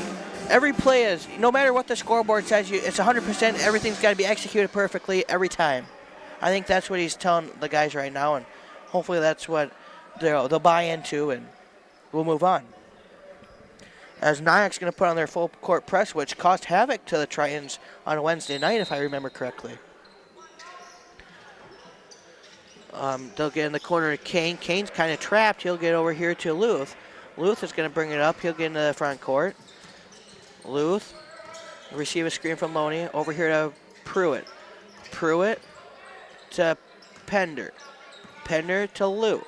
every play is, no matter what the scoreboard says, it's 100%. Everything's got to be executed perfectly every time. I think that's what he's telling the guys right now, and hopefully that's what they'll buy into, and we'll move on. As NIACC's going to put on their full court press, which caused havoc to the Tritons on Wednesday night, if I remember correctly. They'll get in the corner to Kane. Kane's kind of trapped. He'll get over here to Luth. Luth is going to bring it up. He'll get into the front court. Luth receive a screen from Loney. Over here to Pruitt. Pruitt to Pender. Pender to Luth.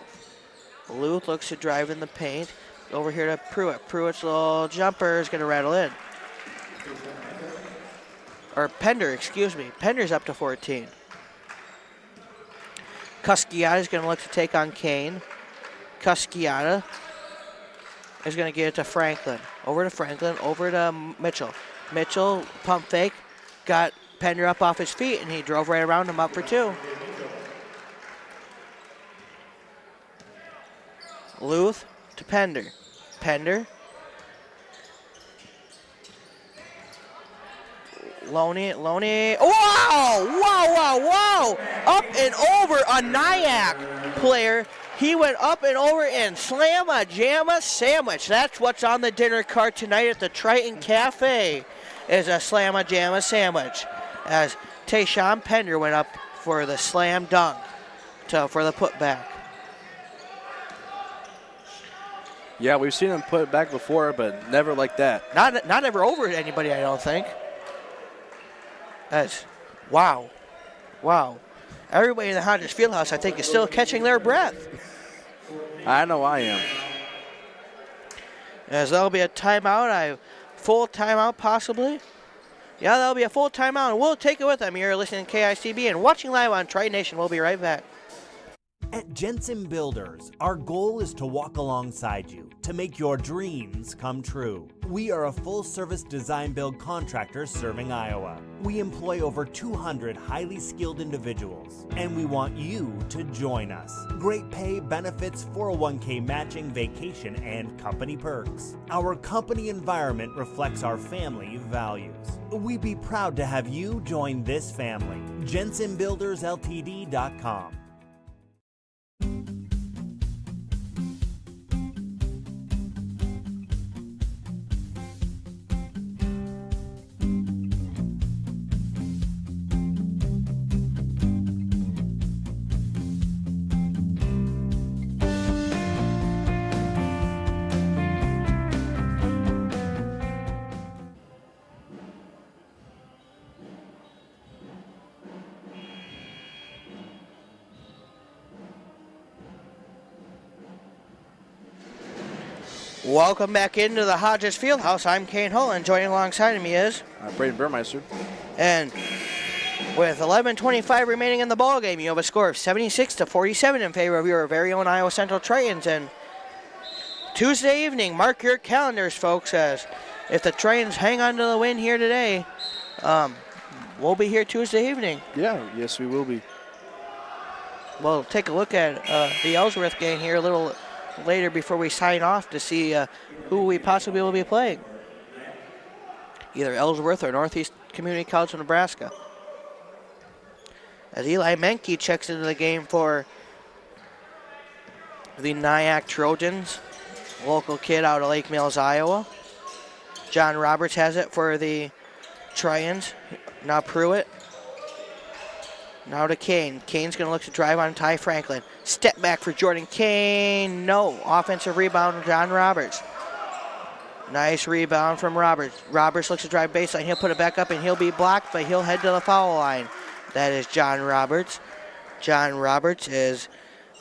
Luth looks to drive in the paint. Over here to Pruitt. Pruitt's little jumper is going to rattle in. Or Pender, excuse me. Pender's up to 14. Kuskiata is going to look to take on Kane. Kuskiata is going to get it to Franklin. Over to Franklin, over to Mitchell. Mitchell, pump fake, got Pender up off his feet, and he drove right around him up for two. Luth to Pender. Pender. Loney. Wow! Up and over a NIACC player. He went up and over and slam-a-jamma sandwich. That's what's on the dinner cart tonight at the Triton Cafe, is a slam-a-jamma sandwich. As Tayshawn Pender went up for the slam dunk for the putback. Yeah, we've seen him put it back before, but never like that. Not ever over anybody, I don't think. That's wow. Wow. Everybody in the Hodges Fieldhouse, I think, is still catching their breath. I know I am. As there'll be a timeout, full timeout possibly. Yeah, that'll be a full timeout, and we'll take it with them. You're listening to KICB and watching live on Tri Nation. We'll be right back. At Jensen Builders, our goal is to walk alongside you to make your dreams come true. We are a full-service design-build contractor serving Iowa. We employ over 200 highly skilled individuals, and we want you to join us. Great pay, benefits, 401k matching, vacation, and company perks. Our company environment reflects our family values. We'd be proud to have you join this family. JensenBuildersLTD.com. Welcome back into the Hodges Fieldhouse. I'm Kane Hull, and joining alongside of me is Braden Burmeister. And with 11:25 remaining in the ball game, you have a score of 76-47 in favor of your very own Iowa Central Tritons. And Tuesday evening, mark your calendars, folks, as if the Tritons hang on to the win here today, we'll be here Tuesday evening. Yeah, yes, we will be. We'll take a look at the Ellsworth game here a little later before we sign off to see who we possibly will be playing. Either Ellsworth or Northeast Community College of Nebraska. As Eli Menke checks into the game for the NIACC Trojans, local kid out of Lake Mills, Iowa. John Roberts has it for the Tritons. Now Pruitt. Now to Kane. Kane's going to look to drive on Ty Franklin. Step back for Jordan Kane. No. Offensive rebound from John Roberts. Nice rebound from Roberts. Roberts looks to drive baseline. He'll put it back up and he'll be blocked, but he'll head to the foul line. That is John Roberts. John Roberts is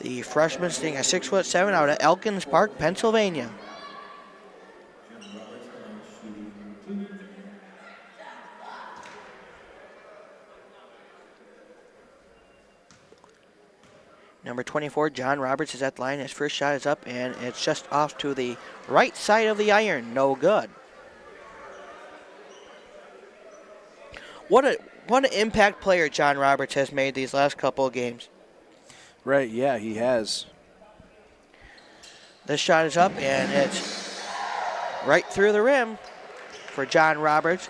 the freshman sitting at 6'7" out of Elkins Park, Pennsylvania. Number 24, John Roberts, is at the line. His first shot is up, and it's just off to the right side of the iron. No good. What an impact player John Roberts has made these last couple of games. Right, yeah, he has. This shot is up, and it's right through the rim for John Roberts.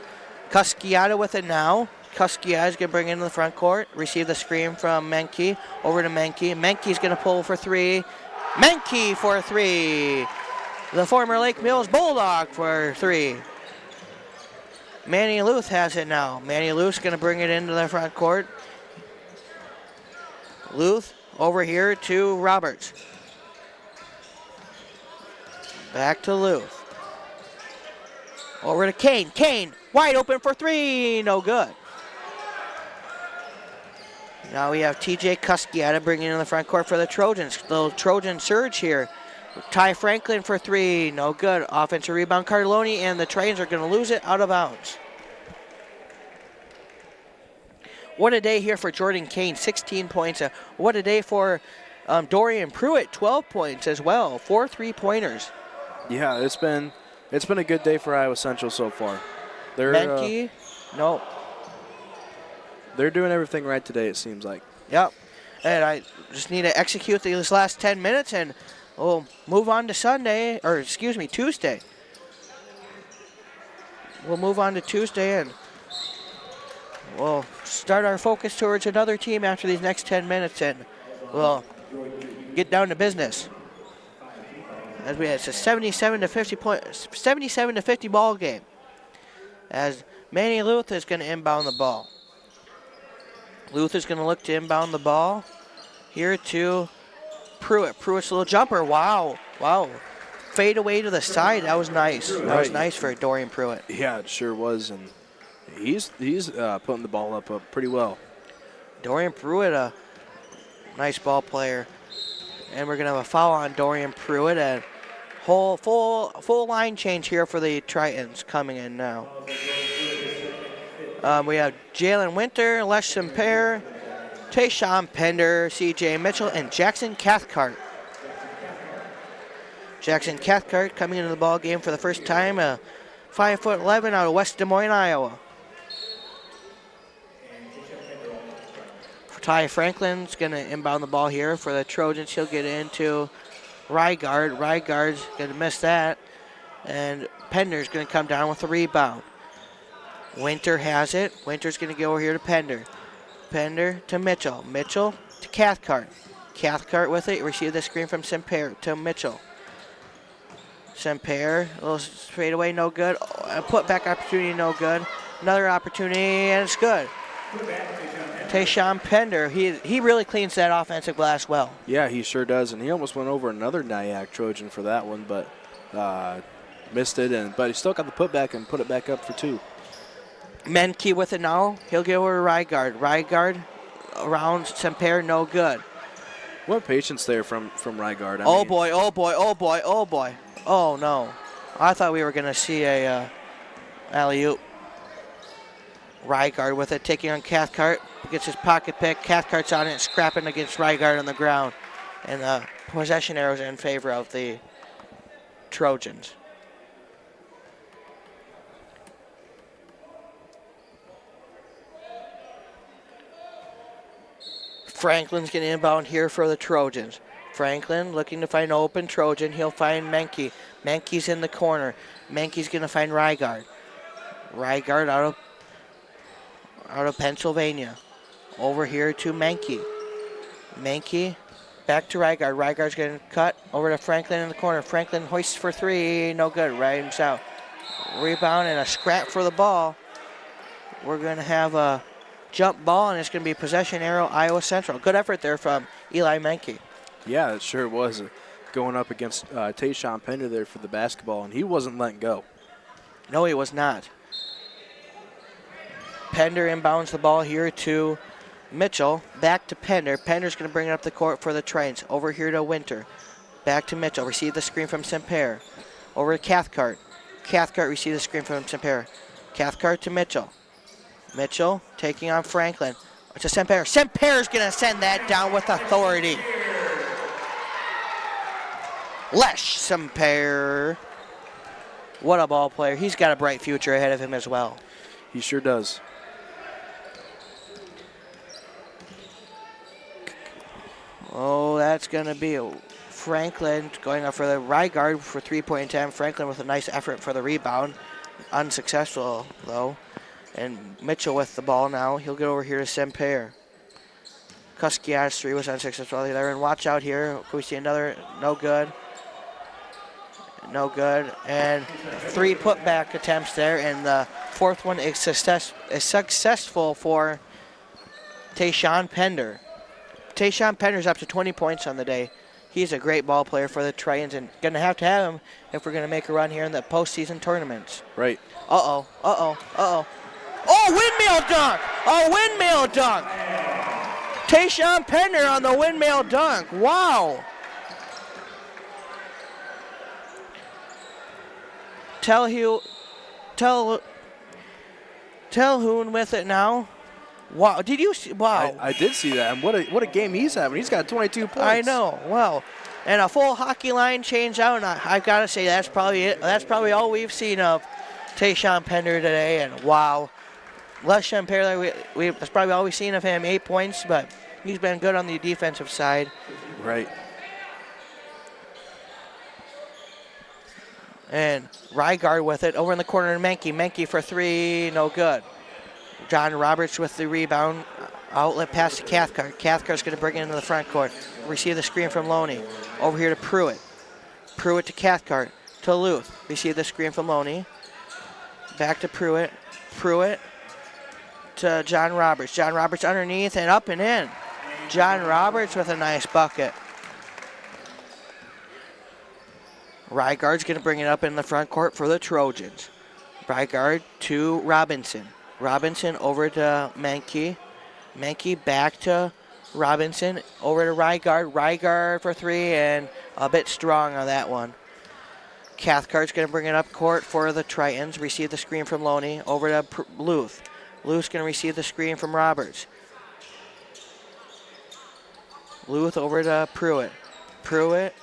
Cusciata with it now. Cusciata is going to bring it into the front court. Receive the screen from Menke. Over to Menke. Menke's going to pull for three. Menke for three. The former Lake Mills Bulldog for three. Manny Luth has it now. Manny Luth's going to bring it into the front court. Luth over here to Roberts. Back to Luth. Over to Kane. Kane wide open for three. No good. Now we have TJ Cusciata bringing in the front court for the Trojans. Little Trojan surge here. Ty Franklin for three. No good. Offensive rebound Cardelloni, and the Trojans are going to lose it out of bounds. What a day here for Jordan Kane, 16 points. What a day for Dorian Pruitt, 12 points as well. 4 3-pointers. Yeah, it's been a good day for Iowa Central so far. Menke, no. They're doing everything right today, it seems like. Yep. And I just need to execute these last 10 minutes, and we'll move on to Tuesday. We'll move on to Tuesday, and we'll start our focus towards another team after these next 10 minutes, and we'll get down to business. As it's a 77 to 50 ball game. As Manny Luth is going to inbound the ball. Luth is going to look to inbound the ball. Here to Pruitt. Pruitt's little jumper. Wow. Fade away to the side. That was nice. That was nice for Dorian Pruitt. Yeah, it sure was, and he's putting the ball up pretty well. Dorian Pruitt, a nice ball player. And we're going to have a foul on Dorian Pruitt. And full line change here for the Tritons coming in now. We have Jalen Winter, Les Semper, Tayshawn Pender, C.J. Mitchell, and Jackson Cathcart. Jackson Cathcart coming into the ball game for the first time, 5'11" out of West Des Moines, Iowa. Ty Franklin's going to inbound the ball here for the Trojans. He'll get into Rygard. Rygard's going to miss that. And Pender's going to come down with the rebound. Winter has it. Winter's going to go over here to Pender. Pender to Mitchell. Mitchell to Cathcart. Cathcart with it. Receive the screen from Semper to Mitchell. Semper, a little straight away, no good. A putback opportunity, no good. Another opportunity, and it's good. Tayshawn Pender, he really cleans that offensive glass well. Yeah, he sure does, and he almost went over another NIACC Trojan for that one, but missed it. But he still got the putback and put it back up for 2. Menke with it now. He'll get over to Rygard. Rygard around Semper, no good. What patience there from Rygard. Oh boy. Oh no. I thought we were going to see a alley-oop. Rygard with it, taking on Cathcart. Gets his pocket pick. Cathcart's on it, scrapping against Rygard on the ground. And the possession arrows are in favor of the Trojans. Franklin's getting inbound here for the Trojans. Franklin looking to find an open Trojan. He'll find Menke. Menke's in the corner. Menke's going to find Rygard. Rygard out of Pennsylvania. Over here to Menke. Menke back to Rygard. Rygard's going to cut over to Franklin in the corner. Franklin hoists for 3. No good. Rides out. Rebound and a scrap for the ball. We're going to have a jump ball, and it's going to be possession arrow, Iowa Central. Good effort there from Eli Menke. Yeah, it sure was. Going up against Tayshawn Pender there for the basketball, and he wasn't letting go. No, he was not. Pender inbounds the ball here to Mitchell. Back to Pender. Pender's going to bring it up the court for the Trains. Over here to Winter. Back to Mitchell. Receive the screen from Semper. Over to Cathcart. Cathcart receive the screen from Semper. Cathcart to Mitchell. Mitchell taking on Franklin. To Semper. Semper's going to send that down with authority. Lesh Semper. What a ball player. He's got a bright future ahead of him as well. He sure does. Oh, that's going to be Franklin going up for the Rygard for 3-point attempt. Franklin with a nice effort for the rebound. Unsuccessful, though. And Mitchell with the ball now. He'll get over here to Semper. Kuskia's 3 was unsuccessful there. And watch out here. Can we see another? No good. No good. And 3 putback attempts there. And the 4th one is successful for Tayshawn Pender. Tayshawn Pender's up to 20 points on the day. He's a great ball player for the Tritons and going to have him if we're going to make a run here in the postseason tournaments. Right. Uh-oh. Oh, windmill dunk! Oh, windmill dunk! Tayshawn Pender on the windmill dunk. Wow. Telhoun with it now. Wow, did you see? Wow. I did see that, and what a game he's having. He's got 22 points. I know, wow. And a full hockey line change out, and I've got to say that's probably it. That's probably all we've seen of Tayshawn Pender today, and wow. Les Semper, that's probably all we've seen of him, 8 points, but he's been good on the defensive side. Right. And Rygard with it, over in the corner to Menke. Menke for 3, no good. John Roberts with the rebound Outlet pass to Cathcart. Cathcart's going to bring it into the front court. Receive the screen from Loney. Over here to Pruitt. Pruitt to Cathcart. To Luth. Receive the screen from Loney. Back to Pruitt. Pruitt to John Roberts. John Roberts underneath and up and in. John Roberts with a nice bucket. Rygaard's going to bring it up in the front court for the Trojans. Rygaard to Robinson. Robinson over to Menke. Menke back to Robinson. Over to Rygaard. Rygaard for three and a bit strong on that one. Cathcart's going to bring it up court for the Tritons. Receive the screen from Loney. Over to Luth. Luth's going to receive the screen from Roberts. Luth over to Pruitt. Pruitt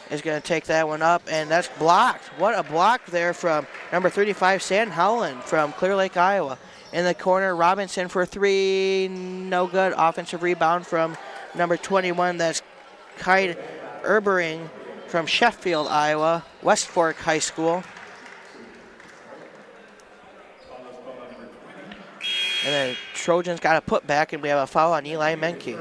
is going to take that one up, and that's blocked. What a block there from number 35, Stan Howland from Clear Lake, Iowa. In the corner, Robinson for three, no good. Offensive rebound from number 21, that's Kyle Erbering from Sheffield, Iowa, West Fork High School. And then Trojans got a putback, and we have a foul on Eli Menke.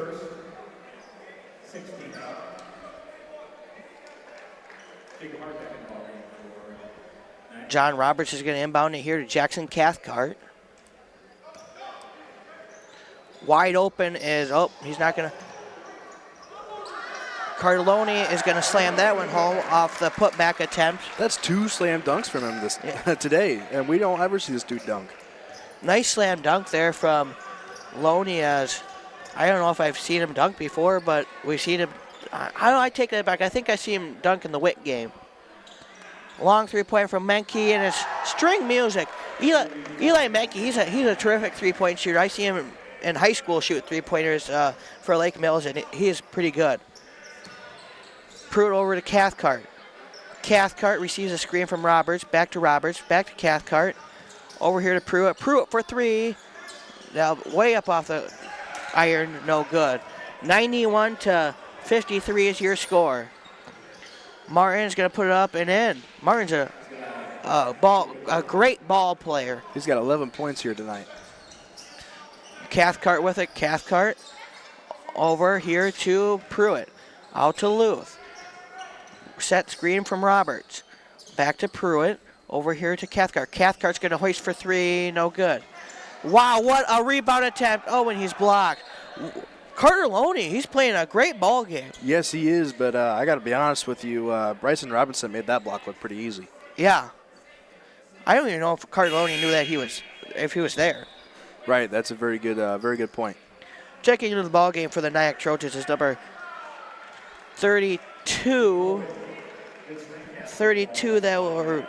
John Roberts is going to inbound it here to Jackson Cathcart. Wide open is, he's not going to. Cardelloni is going to slam that one home off the putback attempt. That's 2 slam dunks from him today, and we don't ever see this dude dunk. Nice slam dunk there from Loney. As I don't know if I've seen him dunk before, but we've seen him. I take that back. I think I see him dunk in the Witt game. Long three-point from Menke, and it's string music. Eli Menke, he's a terrific three-point shooter. I see him in high school shoot three-pointers for Lake Mills, and he is pretty good. Pruitt over to Cathcart. Cathcart receives a screen from Roberts. Back to Roberts. Back to Cathcart. Over here to Pruitt. Pruitt for three. Now way up off the iron, no good. 91 to 53 is your score. Martin's going to put it up and in. Martin's a great ball player. He's got 11 points here tonight. Cathcart with it. Cathcart over here to Pruitt. Out to Luth. Set screen from Roberts. Back to Pruitt. Over here to Cathcart. Cathcart's going to hoist for three. No good. Wow, what a rebound attempt. Oh, and he's blocked. Cardelloni, he's playing a great ball game. Yes, he is, but I got to be honest with you. Bryson Robinson made that block look pretty easy. Yeah. I don't even know if Cardelloni knew that if he was there. Right, that's a very good point. Checking into the ball game for the NIACC Trojans is number 32. 22 or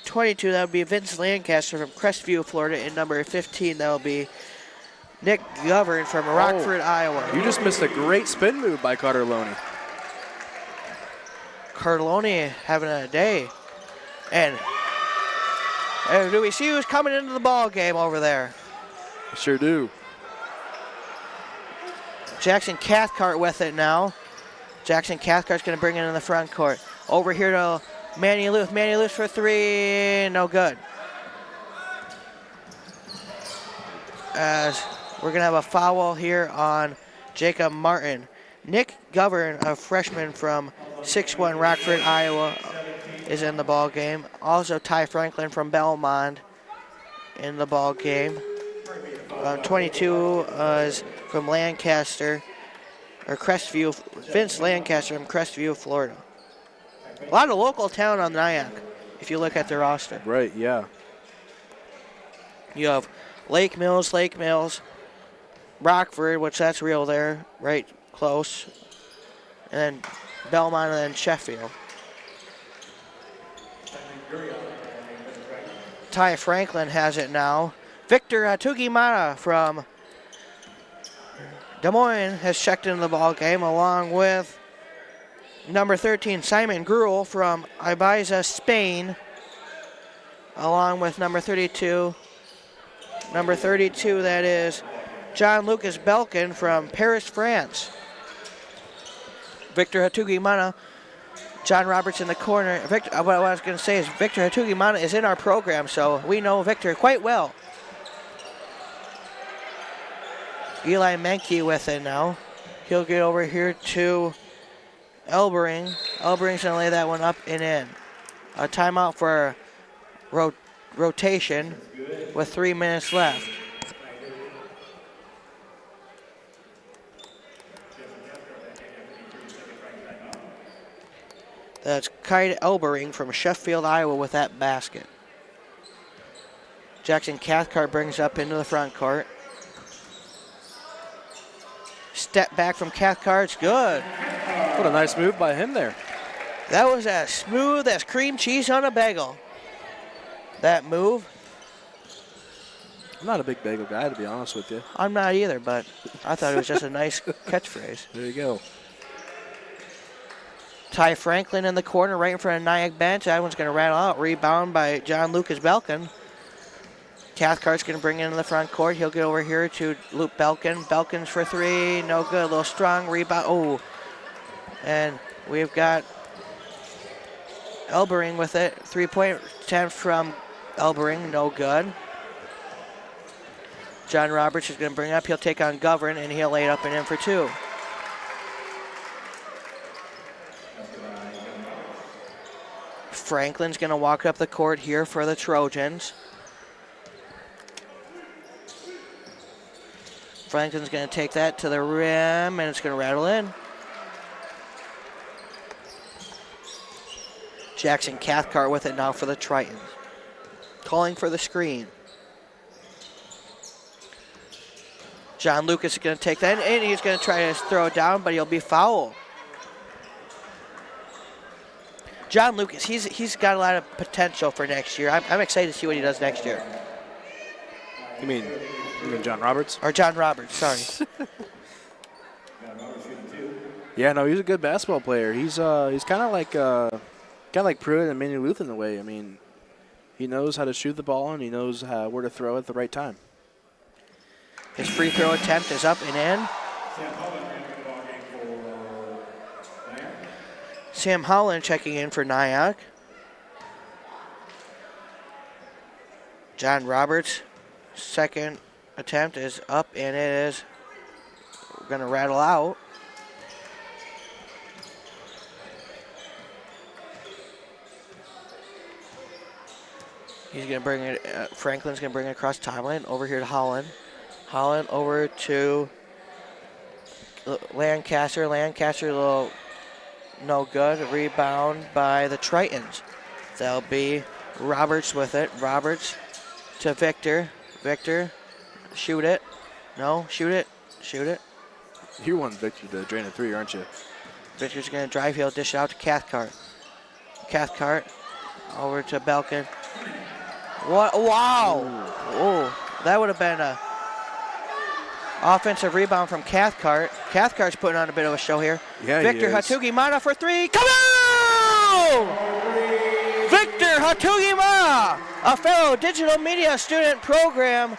22, that would be Vince Lancaster from Crestview, Florida, and number 15, that will be Nick Govern from Rockford, Iowa. You just missed a great spin move by Cardelloni. Cardelloni having a day. And do we see who's coming into the ball game over there? Sure do. Jackson Cathcart with it now. Jackson Cathcart's going to bring it in the front court. Over here to Manny Luth. Manny Luth for three, no good. As we're going to have a foul here on Jacob Martin. Nick Govern, a freshman from 6-1 Rockford, Iowa, is in the ball game. Also Ty Franklin from Belmont in the ball game. 22 is from Lancaster, or Crestview, Vince Lancaster from Crestview, Florida. A lot of local talent on the NIACC, if you look at their roster. Right, yeah. You have Lake Mills, Rockford, which that's real there, right close, and then Belmont and then Sheffield. Ty Franklin has it now. Victor Tugimana from Des Moines has checked into the ball game, along with number 13, Simon Gruel from Ibiza, Spain, along with number 32. Number 32, that is John Lucas Belkin from Paris, France. Victor Hatugimana, John Roberts in the corner. Victor, what I was going to say is Victor Hatugimana is in our program, so we know Victor quite well. Eli Menke with it now. He'll get over here to Elbering. Elbering's going to lay that one up and in. A timeout for rotation with 3 minutes left. That's Kite Elbering from Sheffield, Iowa with that basket. Jackson Cathcart brings up into the front court. Step back from Cathcart's good. What a nice move by him there. That was as smooth as cream cheese on a bagel. That move. I'm not a big bagel guy, to be honest with you. I'm not either, but I thought it was just a nice catchphrase. There you go. Ty Franklin in the corner right in front of NIACC bench. That one's going to rattle out. Rebound by John Lucas Belkin. Cathcart's going to bring it into the front court. He'll get over here to Luke Belkin. Belkin's for three. No good. A little strong rebound. Oh. And we've got Elbering with it. 3-point attempt from Elbering. No good. John Roberts is going to bring it up. He'll take on Govern, and he'll lay it up and in for two. Franklin's going to walk up the court here for the Trojans. Franklin's going to take that to the rim, and it's going to rattle in. Jackson Cathcart with it now for the Tritons. Calling for the screen. John Lucas is going to take that, and he's going to try to throw it down, but he'll be fouled. John Lucas, he's got a lot of potential for next year. I'm excited to see what he does next year. You mean John Roberts? Or John Roberts, sorry. Yeah, no, he's a good basketball player. He's kind of like Pruitt and Manny Luth in a way. I mean, he knows how to shoot the ball and he knows where to throw it at the right time. His free throw attempt is up and in. Sam Holland checking in for NIACC. John Roberts' second attempt is up, and it is going to rattle out. He's going to bring it, Franklin's going to bring it across timeline over here to Holland. Holland over to Lancaster. Lancaster, a little no good. Rebound by the Tritons. That'll be Roberts with it. Roberts to Victor. Victor, shoot it. No, shoot it. Shoot it. You want Victor to drain a three, aren't you? Victor's going to drive. He'll dish it out to Cathcart. Cathcart over to Belkin. What? Wow. Oh, that would have been a offensive rebound from Cathcart. Cathcart's putting on a bit of a show here. Yeah, Victor Hatugimana for three. Come on! Victor Hatugimana, a fellow digital media student program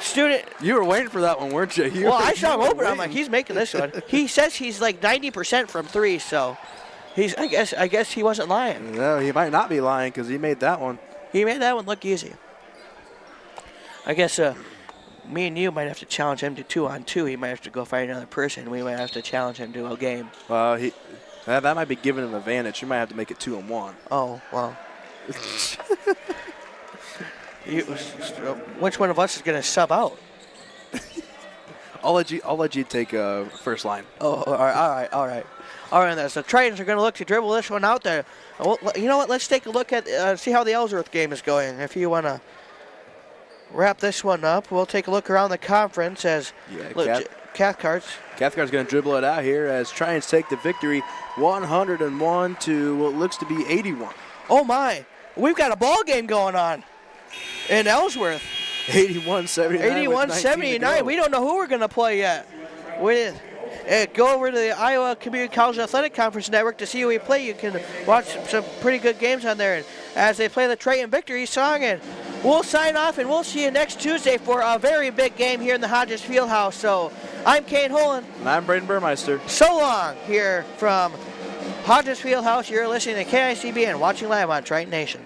student. You were waiting for that one, weren't you? Well, I saw him open. I'm like, he's making this one. He says he's like 90% from three, so he's. I guess he wasn't lying. No, he might not be lying because he made that one. He made that one look easy. I guess me and you might have to challenge him to 2-on-2. He might have to go find another person. We might have to challenge him to a game. Well, that might be giving him an advantage. You might have to make it 2-on-1. Oh, well. Which one of us is going to sub out? I'll let you take first line. Oh, all right. Then. So Tritons are going to look to dribble this one out there. Well, you know what? Let's take a look at see how the Ellsworth game is going. If you want to wrap this one up, we'll take a look around the conference as Cathcart's going to dribble it out here as Tritons take the victory 101 to what looks to be 81. Oh my, we've got a ball game going on in Ellsworth. 81-79. 81-79. We don't know who we're going to play yet. Go over to the Iowa Community College Athletic Conference Network to see who we play. You can watch some pretty good games on there as they play the Triton Victory song. And we'll sign off, and we'll see you next Tuesday for a very big game here in the Hodges Fieldhouse. So I'm Kane Holland. And I'm Braden Burmeister. So long here from Hodges Fieldhouse. You're listening to KICB and watching live on Triton Nation.